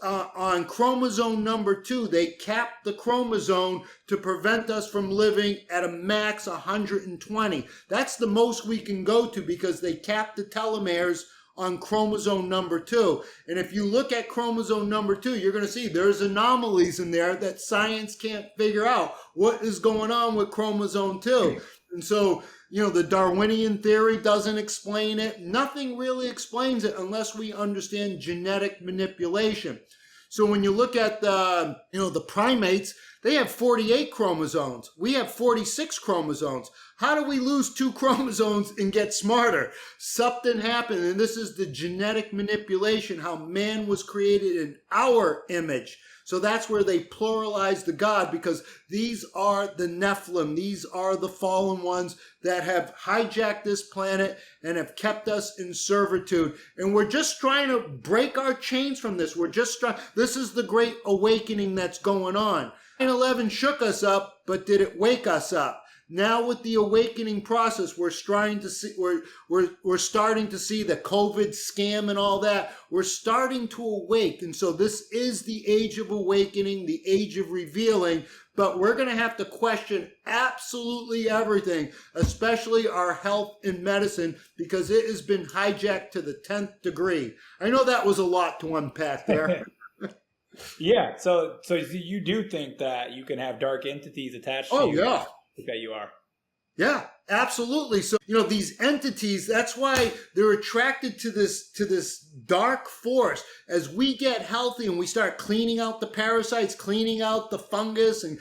On chromosome number 2, they capped the chromosome to prevent us from living at a max 120. That's the most we can go to, because they capped the telomeres on chromosome number 2. And if you look at chromosome number 2, you're going to see there's anomalies in there that science can't figure out what is going on with chromosome 2. And so, the Darwinian theory doesn't explain it. Nothing really explains it unless we understand genetic manipulation. So when you look at the primates, they have 48 chromosomes. We have 46 chromosomes. How do we lose 2 chromosomes and get smarter? Something happened, and this is the genetic manipulation, how man was created in our image. So that's where they pluralize the God, because these are the Nephilim. These are the fallen ones that have hijacked this planet and have kept us in servitude. And we're just trying to break our chains from this. This is the great awakening that's going on. 9/11 shook us up, but did it wake us up? Now with the awakening process, we're starting to see the COVID scam and all that. We're starting to awake. And so this is the age of awakening, the age of revealing. But we're going to have to question absolutely everything, especially our health and medicine, because it has been hijacked to the 10th degree. I know that was a lot to unpack there. Yeah. So you do think that you can have dark entities attached to you? Oh, yeah. Okay, you are. Yeah, absolutely. So, these entities, that's why they're attracted to this dark force. As we get healthy and we start cleaning out the parasites, cleaning out the fungus, and,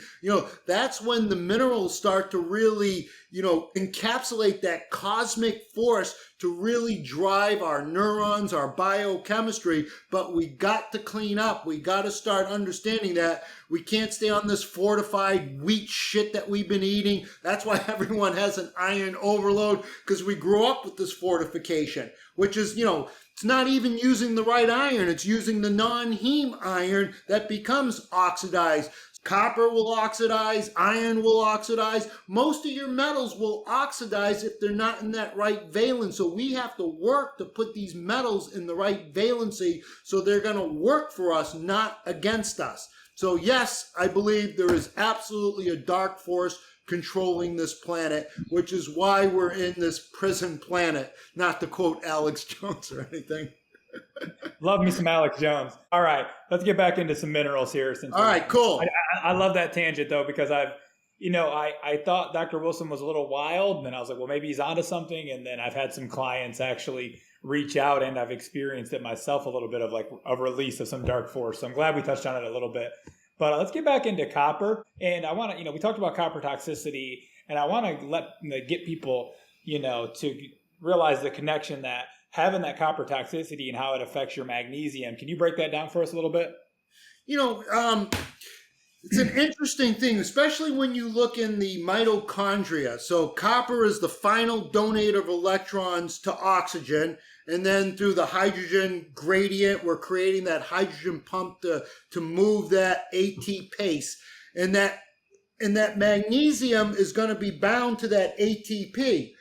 that's when the minerals start to really, encapsulate that cosmic force to really drive our neurons, our biochemistry. But we got to clean up. We got to start understanding that we can't stay on this fortified wheat shit that we've been eating. That's why everyone has an iron overload, because we grew up with this fortification, which is, it's not even using the right iron. It's using the non-heme iron that becomes oxidized. Copper will oxidize, iron will oxidize. Most of your metals will oxidize if they're not in that right valence. So we have to work to put these metals in the right valency so they're going to work for us, not against us. So yes, I believe there is absolutely a dark force controlling this planet, which is why we're in this prison planet, not to quote Alex Jones or anything. Love me some Alex Jones. All right, let's get back into some minerals here. All right, cool. I love that tangent though, because I thought Dr. Wilson was a little wild, and then I was like, well, maybe he's onto something. And then I've had some clients actually reach out, and I've experienced it myself, a little bit of like a release of some dark force. So I'm glad we touched on it a little bit. But let's get back into copper. And I want to, we talked about copper toxicity, and I want to get people, to realize the connection that having that copper toxicity and how it affects your magnesium. Can you break that down for us a little bit? It's an interesting thing, especially when you look in the mitochondria. So copper is the final donator of electrons to oxygen. And then through the hydrogen gradient, we're creating that hydrogen pump to move that ATPase. And that magnesium is going to be bound to that ATP.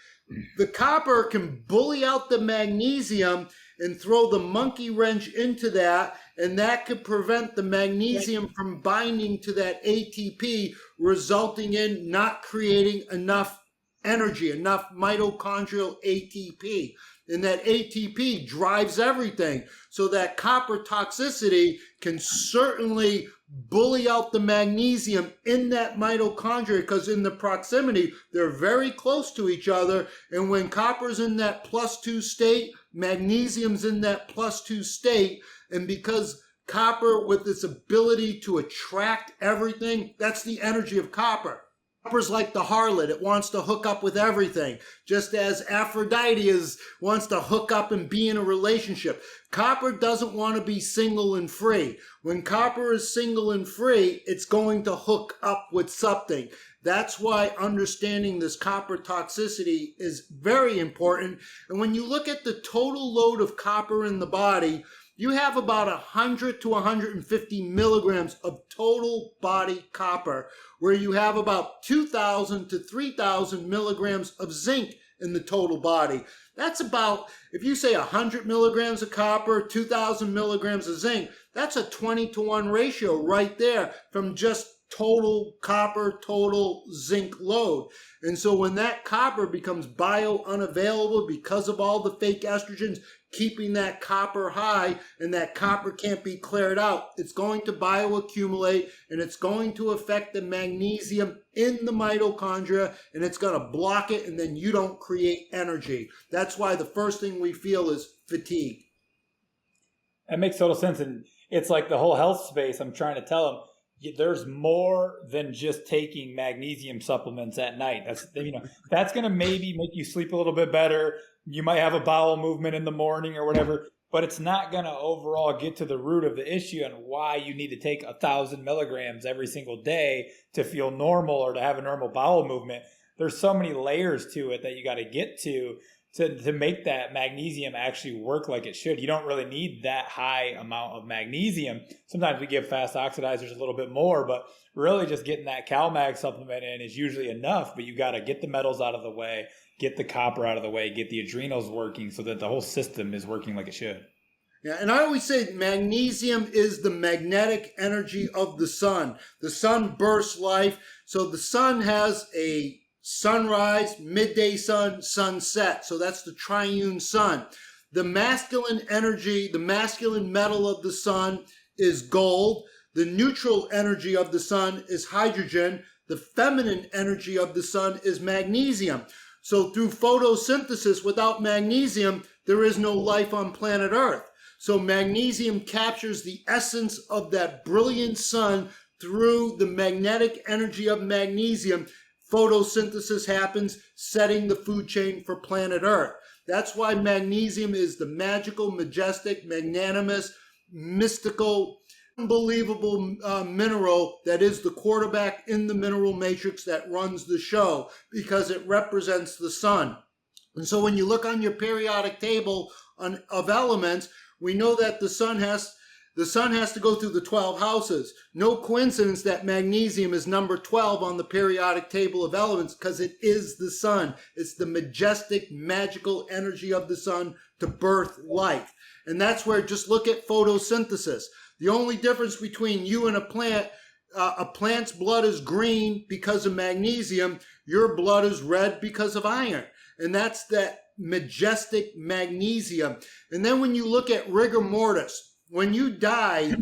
The copper can bully out the magnesium, and throw the monkey wrench into that, and that could prevent the magnesium from binding to that ATP, resulting in not creating enough energy, enough mitochondrial ATP. And that ATP drives everything. So that copper toxicity can certainly bully out the magnesium in that mitochondria, because in the proximity, they're very close to each other. And when copper's in that +2 state, magnesium's in that +2 state. And because copper, with its ability to attract everything, that's the energy of copper. Copper's like the harlot. It wants to hook up with everything, just as Aphrodite wants to hook up and be in a relationship. Copper doesn't want to be single and free. When copper is single and free, it's going to hook up with something. That's why understanding this copper toxicity is very important. And when you look at the total load of copper in the body, you have about 100 to 150 milligrams of total body copper, where you have about 2,000 to 3,000 milligrams of zinc in the total body. That's about, if you say 100 milligrams of copper, 2,000 milligrams of zinc, that's a 20-to-1 ratio right there from just total copper, total zinc load. And so when that copper becomes bio-unavailable because of all the fake estrogens keeping that copper high, and that copper can't be cleared out, it's going to bioaccumulate, and it's going to affect the magnesium in the mitochondria, and it's going to block it, and then you don't create energy. That's why the first thing we feel is fatigue. That makes total sense. And it's like the whole health space, I'm trying to tell them, there's more than just taking magnesium supplements at night. That's going to maybe make you sleep a little bit better. You might have a bowel movement in the morning or whatever, but it's not going to overall get to the root of the issue and why you need to take 1,000 milligrams every single day to feel normal or to have a normal bowel movement. There's so many layers to it that you got to get to make that magnesium actually work like it should. You don't really need that high amount of magnesium. Sometimes we give fast oxidizers a little bit more, but really just getting that CalMag supplement in is usually enough. But you got to get the metals out of the way, get the copper out of the way, get the adrenals working so that the whole system is working like it should. Yeah, and I always say magnesium is the magnetic energy of the sun. The sun bursts life. So the sun has a sunrise, midday sun, sunset. So that's the triune sun. The masculine energy, the masculine metal of the sun is gold. The neutral energy of the sun is hydrogen. The feminine energy of the sun is magnesium. So through photosynthesis, without magnesium, there is no life on planet Earth. So magnesium captures the essence of that brilliant sun through the magnetic energy of magnesium. Photosynthesis happens, setting the food chain for planet Earth. That's why magnesium is the magical, majestic, magnanimous, mystical, unbelievable mineral that is the quarterback in the mineral matrix that runs the show, because it represents the sun. And so when you look on your periodic table of elements, we know that the sun has to go through the 12 houses. No coincidence that magnesium is number 12 on the periodic table of elements, because it is the sun. It's the majestic, magical energy of the sun to birth life. And that's where, just look at photosynthesis. The only difference between you and a plant's blood is green because of magnesium. Your blood is red because of iron. And that's that majestic magnesium. And then when you look at rigor mortis, when you die,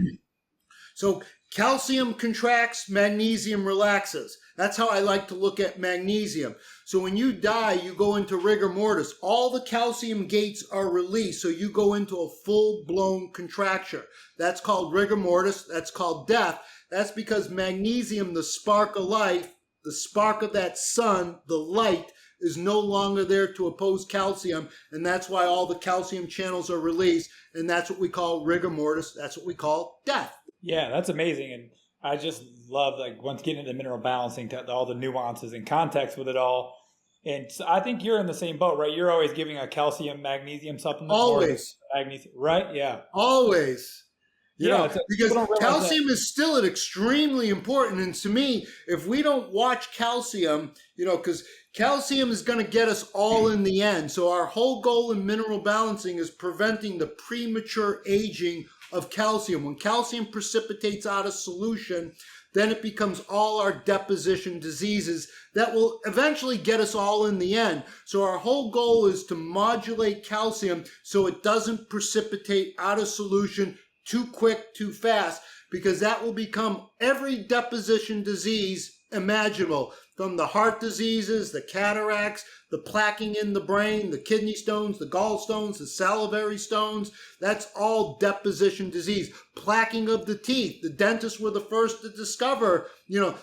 so calcium contracts, magnesium relaxes. That's how I like to look at magnesium. So when you die, you go into rigor mortis. All the calcium gates are released, so you go into a full-blown contraction. That's called rigor mortis. That's called death. That's because magnesium, the spark of life, the spark of that sun, the light, is no longer there to oppose calcium, and that's why all the calcium channels are released, and that's what we call rigor mortis. That's what we call death. Yeah, that's amazing, and I just love, like, once getting into mineral balancing, to all the nuances and context with it all. And so I think you're in the same boat, right? You're always giving a calcium magnesium supplement. Always. Magnesium, right? Yeah. Always. Because people don't realize calcium is still extremely important. And to me, if we don't watch calcium, because calcium is going to get us all in the end. So our whole goal in mineral balancing is preventing the premature aging of calcium. When calcium precipitates out of solution, then it becomes all our deposition diseases that will eventually get us all in the end. So our whole goal is to modulate calcium so it doesn't precipitate out of solution too quick, too fast, because that will become every deposition disease imaginable, from the heart diseases, the cataracts, the plaquing in the brain, the kidney stones, the gallstones, the salivary stones. That's all deposition disease. Plaquing of the teeth. The dentists were the first to discover,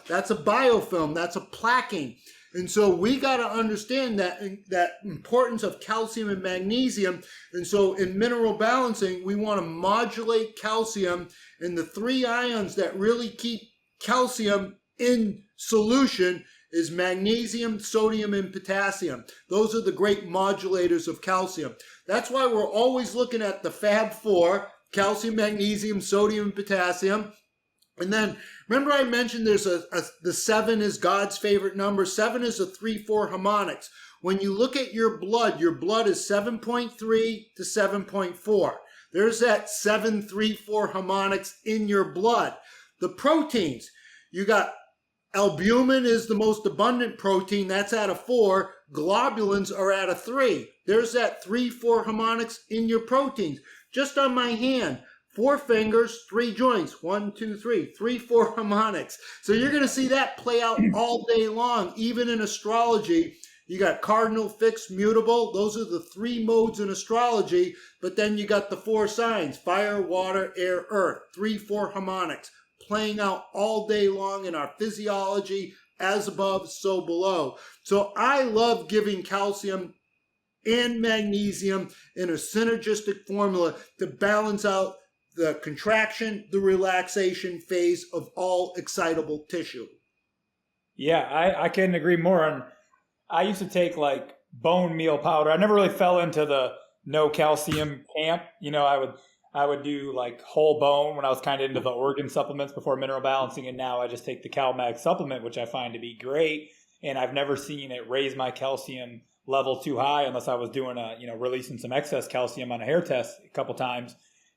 that's a biofilm, that's a plaquing. And so we got to understand that importance of calcium and magnesium. And so in mineral balancing, we want to modulate calcium, and the three ions that really keep calcium in solution is magnesium, sodium, and potassium. Those are the great modulators of calcium. That's why we're always looking at the Fab Four: calcium, magnesium, sodium, and potassium. And then, remember I mentioned there's the 7 is God's favorite number. 7 is a 3-4 harmonics. When you look at your blood is 7.3 to 7.4. There's that 7-3-4 harmonics in your blood. The proteins, you got albumin is the most abundant protein. That's at a 4. Globulins are at a 3. There's that 3-4 harmonics in your proteins. Just on my hand, 4 fingers, 3 joints, 1, 2, 3, 3-4 harmonics. So you're going to see that play out all day long. Even in astrology, you got cardinal, fixed, mutable. Those are the 3 modes in astrology. But then you got the 4 signs: fire, water, air, earth. 3-4 harmonics playing out all day long in our physiology, as above, so below. So I love giving calcium and magnesium in a synergistic formula to balance out the contraction, the relaxation phase of all excitable tissue. Yeah, I couldn't agree more. And I used to take like bone meal powder. I never really fell into the no calcium camp. I would do like whole bone when I was kind of into the organ supplements before mineral balancing. And now I just take the CalMag supplement, which I find to be great. And I've never seen it raise my calcium level too high unless I was doing releasing some excess calcium on a hair test a couple times.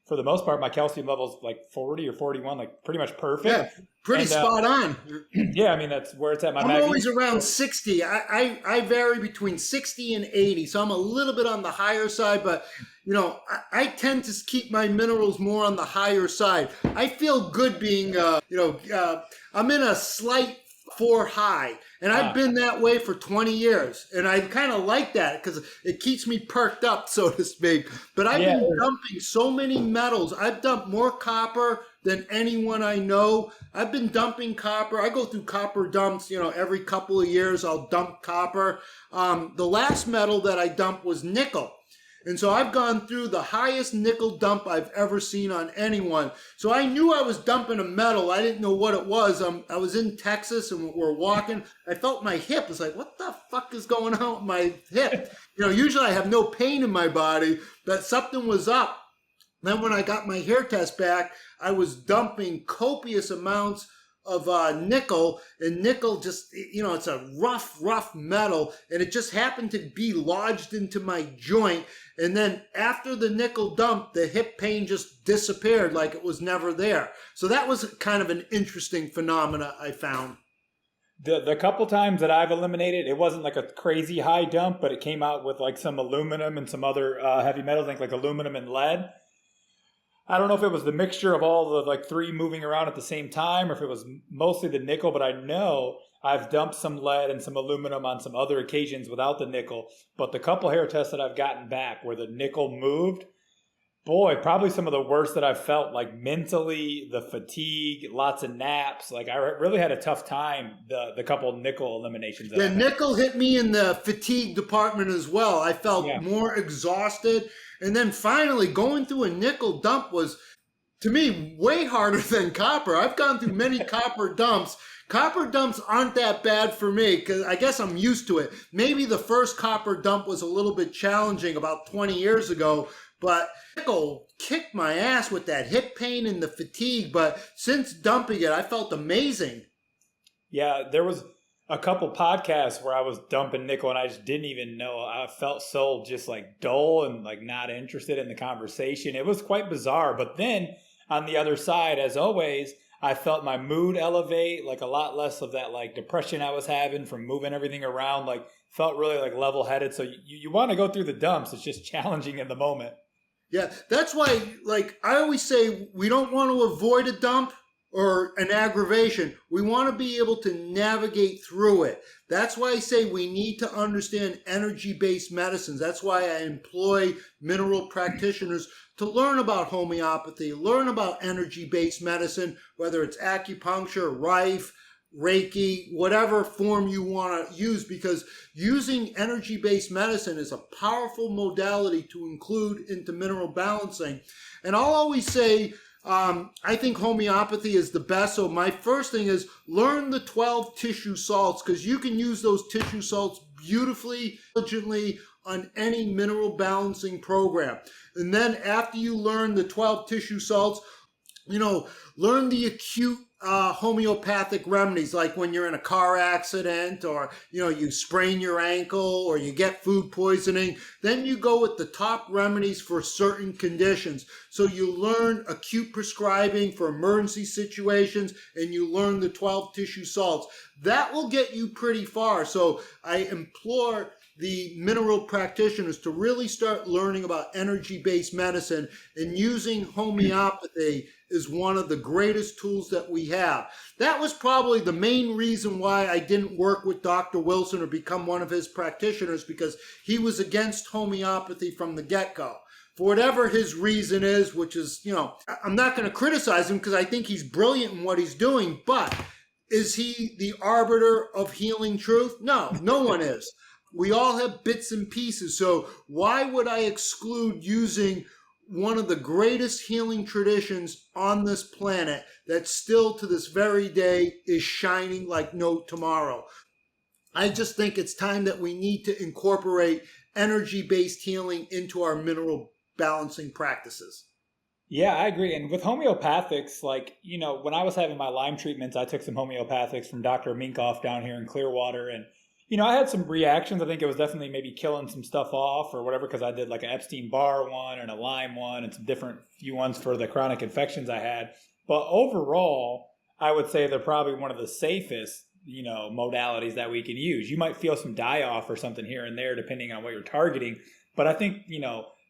For the most part, my calcium level is like 40 or 41, like pretty much perfect. Yeah, pretty spot on. Yeah, I mean, that's where it's at. I'm always around 60. I vary between 60 and 80, so I'm a little bit on the higher side, but, I tend to keep my minerals more on the higher side. I feel good being, I'm in a slight 4 high, and I've been that way for 20 years, and I kind of like that because it keeps me perked up, so to speak. But I've been dumping so many metals. I've dumped more copper than anyone I know. I've been dumping copper. I go through copper dumps, every couple of years I'll dump copper. The last metal that I dumped was nickel. And so I've gone through the highest nickel dump I've ever seen on anyone. So I knew I was dumping a metal. I didn't know what it was. I was in Texas and we're walking. I felt my hip. It's like, what the fuck is going on with my hip? Usually I have no pain in my body, but something was up. Then when I got my hair test back, I was dumping copious amounts of nickel, and nickel just, it's a rough metal, and it just happened to be lodged into my joint. And then after the nickel dump, the hip pain just disappeared like it was never there. So that was kind of an interesting phenomena I found. The couple times that I've eliminated, it wasn't like a crazy high dump, but it came out with like some aluminum and some other heavy metals, like aluminum and lead. I don't know if it was the mixture of all the like 3 moving around at the same time, or if it was mostly the nickel, but I know I've dumped some lead and some aluminum on some other occasions without the nickel. But the couple hair tests that I've gotten back where the nickel moved, boy, probably some of the worst that I've felt, like mentally, the fatigue, lots of naps. Like I really had a tough time the couple nickel eliminations. The nickel hit me in the fatigue department as well. I felt more exhausted. And then finally going through a nickel dump was, to me, way harder than copper. I've gone through many copper dumps. Copper dumps aren't that bad for me because I guess I'm used to it. Maybe the first copper dump was a little bit challenging about 20 years ago, but nickel kicked my ass with that hip pain and the fatigue. But since dumping it, I felt amazing. Yeah, there was a couple podcasts where I was dumping nickel and I just didn't even know. I felt so just like dull and like not interested in the conversation. It was quite bizarre. But then on the other side, as always, I felt my mood elevate, like a lot less of that like depression I was having from moving everything around, like felt really like level headed. So you want to go through the dumps. It's just challenging in the moment. Yeah, that's why, like, I always say we don't want to avoid a dump or an aggravation. We want to be able to navigate through it. That's why I say we need to understand energy-based medicines. That's why I employ mineral practitioners to learn about homeopathy, learn about energy-based medicine, whether it's acupuncture, Rife, Reiki, whatever form you want to use, because using energy-based medicine is a powerful modality to include into mineral balancing. And I'll always say, I think homeopathy is the best. So my first thing is learn the 12 tissue salts, because you can use those tissue salts beautifully, diligently on any mineral balancing program. And then after you learn the 12 tissue salts, learn the acute homeopathic remedies, like when you're in a car accident or, you sprain your ankle or you get food poisoning. Then you go with the top remedies for certain conditions. So you learn acute prescribing for emergency situations and you learn the 12 tissue salts. That will get you pretty far. So I implore the mineral practitioners to really start learning about energy-based medicine, and using homeopathy is one of the greatest tools that we have. That was probably the main reason why I didn't work with Dr. Wilson or become one of his practitioners, because he was against homeopathy from the get-go. For whatever his reason is, which is, I'm not going to criticize him because I think he's brilliant in what he's doing, but is he the arbiter of healing truth? No, no one is. We all have bits and pieces. So why would I exclude using one of the greatest healing traditions on this planet that still to this very day is shining like no tomorrow? I just think it's time that we need to incorporate energy-based healing into our mineral balancing practices. Yeah, I agree. And with homeopathics, when I was having my Lyme treatments, I took some homeopathics from Dr. Minkoff down here in Clearwater. And I had some reactions. I think it was definitely maybe killing some stuff off or whatever, because I did like an Epstein-Barr one and a Lyme one and some different few ones for the chronic infections I had. But overall, I would say they're probably one of the safest, modalities that we can use. You might feel some die-off or something here and there depending on what you're targeting. But I think,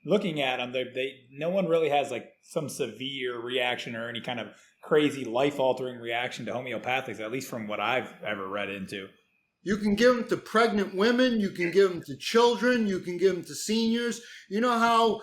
looking at them, no one really has like some severe reaction or any kind of crazy life-altering reaction to homeopathics, at least from what I've ever read into. You can give them to pregnant women. You can give them to children. You can give them to seniors. You know how,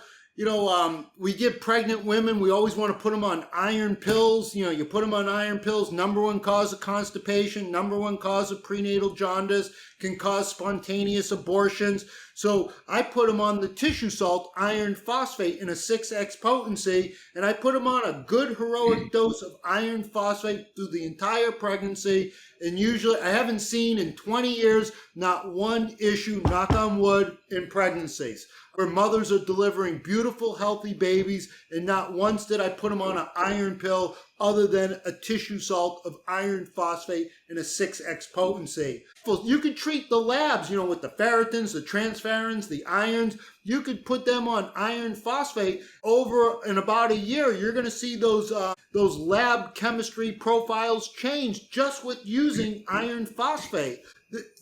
we give pregnant women, we always want to put them on iron pills. You put them on iron pills. Number one cause of constipation, number one cause of prenatal jaundice, can cause spontaneous abortions. So I put them on the tissue salt iron phosphate in a 6x potency, and I put them on a good heroic dose of iron phosphate through the entire pregnancy. And usually, I haven't seen in 20 years, not one issue, knock on wood, in pregnancies, where mothers are delivering beautiful, healthy babies, and not once did I put them on an iron pill other than a tissue salt of iron phosphate in a 6x potency. You could treat the labs, with the ferritins, the transferrins, the irons. You could put them on iron phosphate. Over in about a year, you're going to see those lab chemistry profiles change just with using iron phosphate.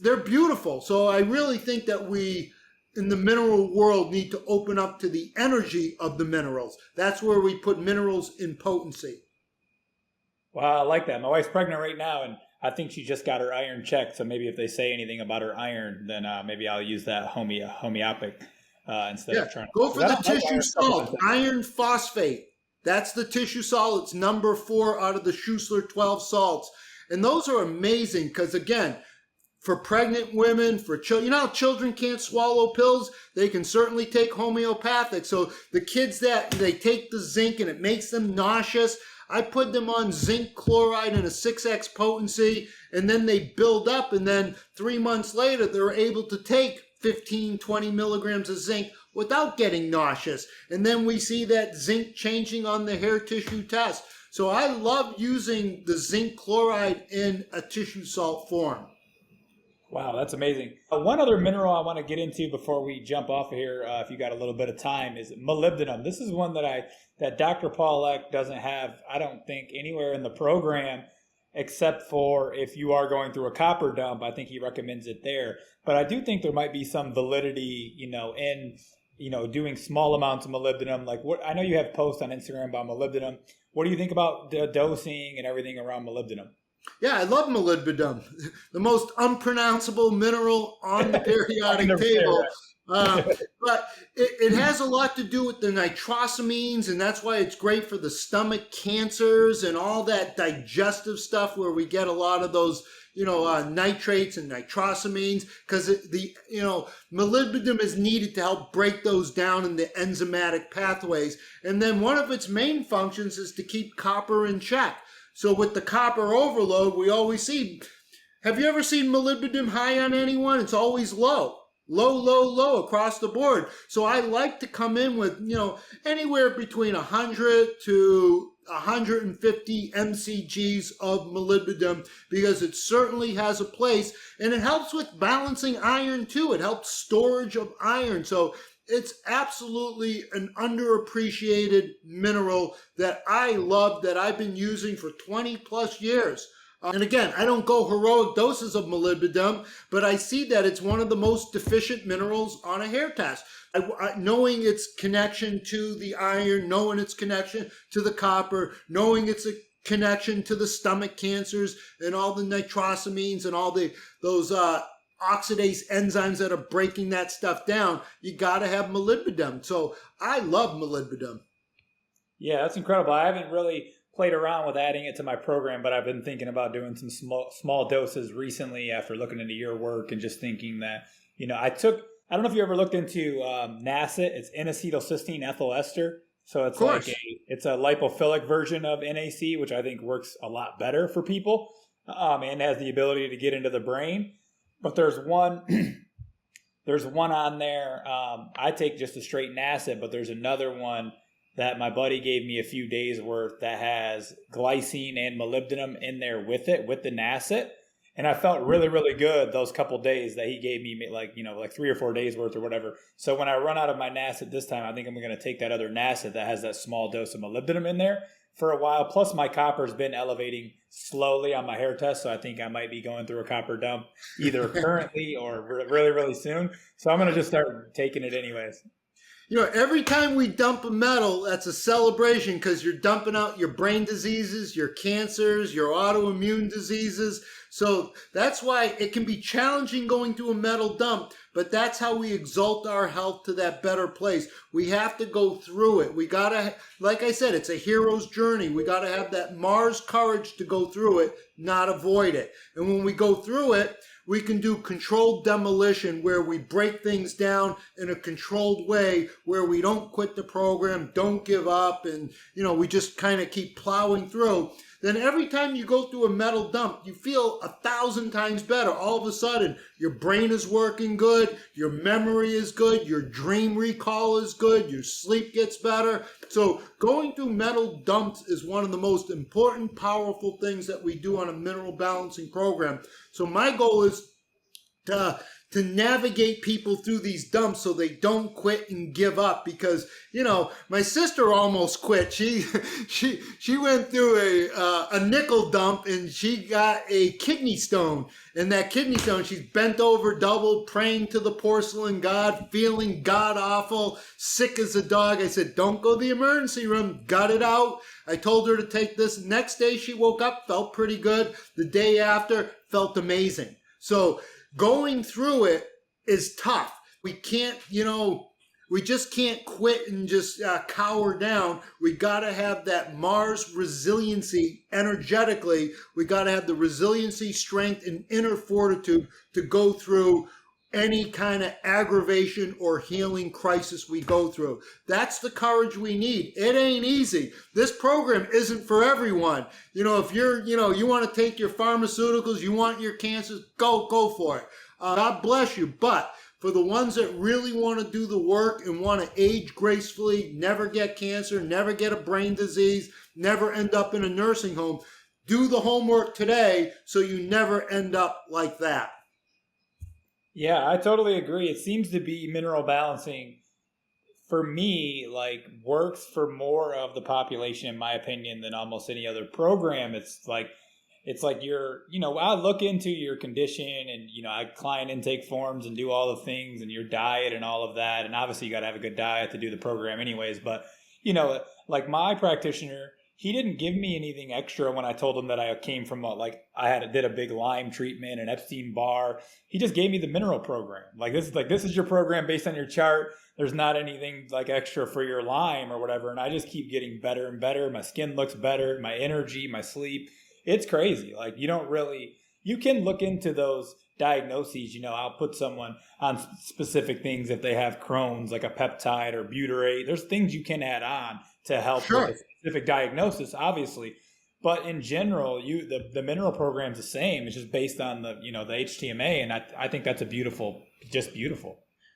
They're beautiful. So I really think that we, in the mineral world, need to open up to the energy of the minerals. That's where we put minerals in potency. Wow, I like that. My wife's pregnant right now, and I think she just got her iron checked. So maybe if they say anything about her iron, then maybe I'll use that homeopathic instead of trying to go for the tissue salt, iron phosphate. That's the tissue salt. It's number 4 out of the Schussler 12 salts. And those are amazing because, again, for pregnant women, for children, how children can't swallow pills? They can certainly take homeopathic. So the kids that they take the zinc and it makes them nauseous, I put them on zinc chloride in a 6x potency, and then they build up, and then 3 months later, they're able to take 15, 20 milligrams of zinc without getting nauseous. And then we see that zinc changing on the hair tissue test. So I love using the zinc chloride in a tissue salt form. Wow, that's amazing. One other mineral I want to get into before we jump off of here, if you got a little bit of time, is molybdenum. This is one that Dr. Paul Eck doesn't have, I don't think, anywhere in the program, except for if you are going through a copper dump. I think he recommends it there. But I do think there might be some validity, in doing small amounts of molybdenum. Like, what I know you have posts on Instagram about molybdenum. What do you think about the dosing and everything around molybdenum? Yeah, I love molybdenum, the most unpronounceable mineral on the periodic table. But it has a lot to do with the nitrosamines, and that's why it's great for the stomach cancers and all that digestive stuff where we get a lot of those, nitrates and nitrosamines, because molybdenum is needed to help break those down in the enzymatic pathways. And then one of its main functions is to keep copper in check. So with the copper overload, we always see, have you ever seen molybdenum high on anyone? It's always low across the board. So I like to come in with, anywhere between 100 to 150 mcgs of molybdenum, because it certainly has a place, and it helps with balancing iron too. It helps storage of iron. So it's absolutely an underappreciated mineral that I love, that I've been using for 20 plus years. And again, I don't go heroic doses of molybdenum, but I see that it's one of the most deficient minerals on a hair test. Knowing its connection to the iron, knowing its connection to the copper, knowing its a connection to the stomach cancers and all the nitrosamines and all those oxidase enzymes that are breaking that stuff down, you got to have molybdenum. So I love molybdenum. Yeah, that's incredible. I haven't really played around with adding it to my program, but I've been thinking about doing some small doses recently after looking into your work and just thinking that, I don't know if you ever looked into NACET. It's N-acetylcysteine ethyl ester. So it's it's a lipophilic version of NAC, which I think works a lot better for people and has the ability to get into the brain. But there's one on there. I take just a straight NACET, but there's another one that my buddy gave me a few days worth that has glycine and molybdenum in there with it, with the NACET. And I felt really, really good those couple days that he gave me, like 3 or 4 days worth or whatever. So when I run out of my NACET this time, I think I'm going to take that other NACET that has that small dose of molybdenum in there for a while. Plus my copper's been elevating slowly on my hair test. So I think I might be going through a copper dump either currently or really, really soon. So I'm going to just start taking it anyways. Every time we dump a metal, that's a celebration, because you're dumping out your brain diseases, your cancers, your autoimmune diseases. So that's why it can be challenging going through a metal dump, but that's how we exalt our health to that better place. We have to go through it. We got to, like I said, it's a hero's journey. We got to have that Mars courage to go through it, not avoid it. And when we go through it, we can do controlled demolition, where we break things down in a controlled way, where we don't quit the program, don't give up, and we just kind of keep plowing through. Then every time you go through a metal dump, you feel 1,000 times better. All of a sudden, your brain is working good, your memory is good, your dream recall is good, your sleep gets better. So going through metal dumps is one of the most important, powerful things that we do on a mineral balancing program. So my goal is to navigate people through these dumps so they don't quit and give up, because my sister almost quit. She went through a nickel dump and she got a kidney stone, and that kidney stone, she's bent over double, praying to the porcelain god, feeling god awful, sick as a dog. I said, don't go to the emergency room, got it out. I told her to take this. Next day she woke up, felt pretty good. The day after, felt amazing. So going through it is tough. We can't, we just can't quit and just cower down. We got to have that Mars resiliency energetically. We got to have the resiliency, strength, and inner fortitude to go through any kind of aggravation or healing crisis we go through. That's the courage we need. It ain't easy. This program isn't for everyone. If you're, you want to take your pharmaceuticals, you want your cancers, go for it. God bless you. But For the ones that really want to do the work and want to age gracefully, never get cancer, never get a brain disease, never end up in a nursing home, do the homework today so you never end up like that. Yeah, I totally agree. It seems to be mineral balancing for me, like, works for more of the population, in my opinion, than almost any other program. It's like you're, I look into your condition and, I client intake forms and do all the things and your diet and all of that. And obviously you got to have a good diet to do the program anyways. But, like my practitioner, he didn't give me anything extra when I told him that I came from did a big Lyme treatment and Epstein-Barr. He just gave me the mineral program. This is your program based on your chart. There's not anything like extra for your Lyme or whatever. And I just keep getting better and better. My skin looks better, my energy, my sleep. It's crazy. Like, you can look into those diagnoses. I'll put someone on specific things if they have Crohn's, like a peptide or butyrate. There's things you can add on to help with a specific diagnosis, obviously. But in general, the mineral program's the same. It's just based on the HTMA. And I think that's beautiful.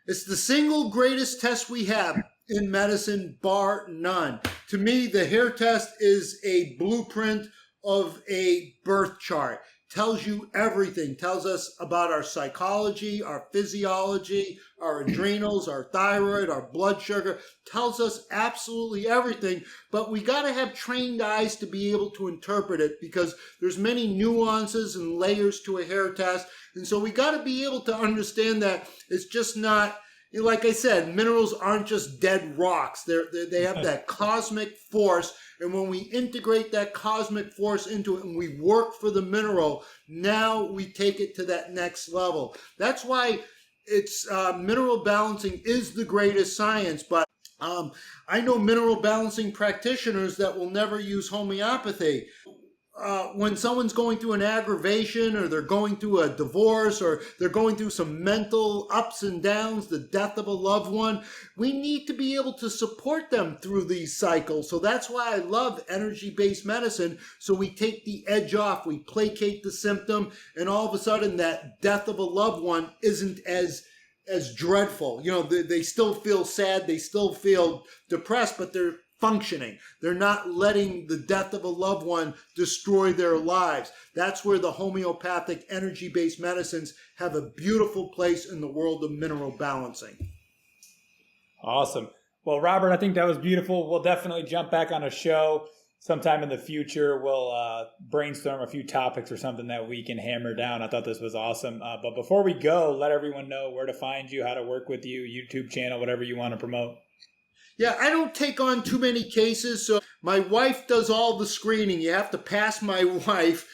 It's the single greatest test we have in medicine, bar none. To me, the hair test is a blueprint of a birth chart. Tells you everything. Tells us about our psychology, our physiology, our adrenals, our thyroid, our blood sugar. Tells us absolutely everything. But we got to have trained eyes to be able to interpret it, because there's many nuances and layers to a hair test. And so we got to be able to understand that it's just not, like I said, minerals aren't just dead rocks. They have that cosmic force. And when we integrate that cosmic force into it and we work for the mineral, now we take it to that next level. That's why it's mineral balancing is the greatest science. But I know mineral balancing practitioners that will never use homeopathy. When someone's going through an aggravation, or they're going through a divorce, or they're going through some mental ups and downs, the death of a loved one, we need to be able to support them through these cycles. So that's why I love energy-based medicine. So we take the edge off, we placate the symptom, and all of a sudden that death of a loved one isn't as dreadful. They still feel sad, they still feel depressed, but they're functioning. They're not letting the death of a loved one destroy their lives. That's where the homeopathic energy-based medicines have a beautiful place in the world of mineral balancing. Awesome. Well, Robert, I think that was beautiful. We'll definitely jump back on a show sometime in the future. We'll brainstorm a few topics or something that we can hammer down. I thought this was awesome. But before we go, let everyone know where to find you, how to work with you, YouTube channel, whatever you want to promote. Yeah, I don't take on too many cases, so my wife does all the screening. You have to pass my wife.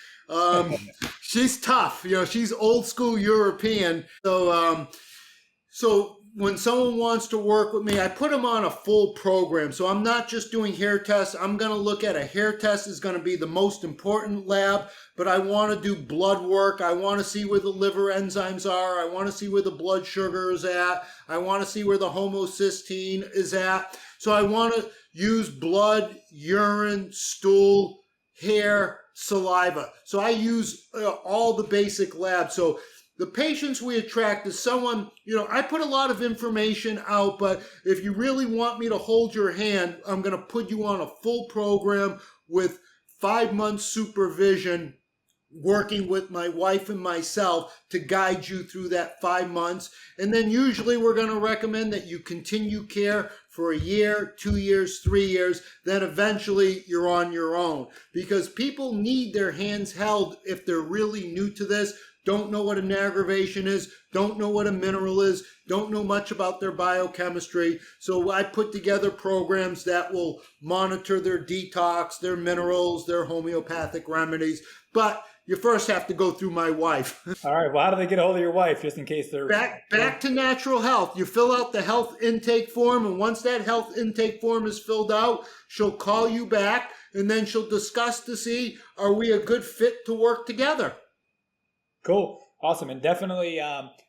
She's tough. She's old school European. So when someone wants to work with me, I put them on a full program. So I'm not just doing hair tests. I'm going to look at a hair test is going to be the most important lab, but I want to do blood work. I want to see where the liver enzymes are. I want to see where the blood sugar is at. I want to see where the homocysteine is at. So I want to use blood, urine, stool, hair, saliva. So I use all the basic labs. So the patients we attract is someone, I put a lot of information out, but if you really want me to hold your hand, I'm going to put you on a full program with 5 months supervision, working with my wife and myself to guide you through that 5 months. And then usually we're going to recommend that you continue care for a year, 2 years, 3 years. Then eventually you're on your own, because people need their hands held if they're really new to this. Don't know what an aggravation is, don't know what a mineral is, don't know much about their biochemistry. So I put together programs that will monitor their detox, their minerals, their homeopathic remedies. But you first have to go through my wife. All right. Well, how do they get a hold of your wife, just in case they're... Back to Natural Health. You fill out the health intake form, and once that health intake form is filled out, she'll call you back, and then she'll discuss to see, are we a good fit to work together? Cool. Awesome. And definitely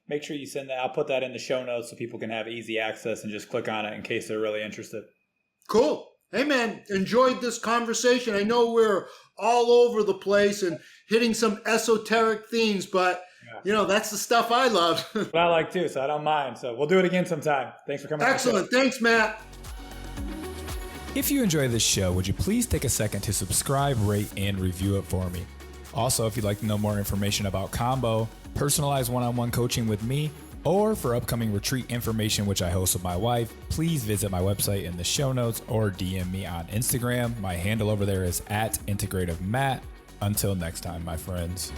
make sure you send that. I'll put that in the show notes so people can have easy access and just click on it in case they're really interested. Cool. Hey, man, enjoyed this conversation. I know we're all over the place and hitting some esoteric themes, but That's the stuff I love. But I like too, so I don't mind. So we'll do it again sometime. Thanks for coming. Excellent. Thanks, Matt. If you enjoy this show, would you please take a second to subscribe, rate, and review it for me? Also, if you'd like to know more information about Combo, personalized one-on-one coaching with me, or for upcoming retreat information, which I host with my wife, please visit my website in the show notes or DM me on Instagram. My handle over there is @IntegrativeMatt. Until next time, my friends.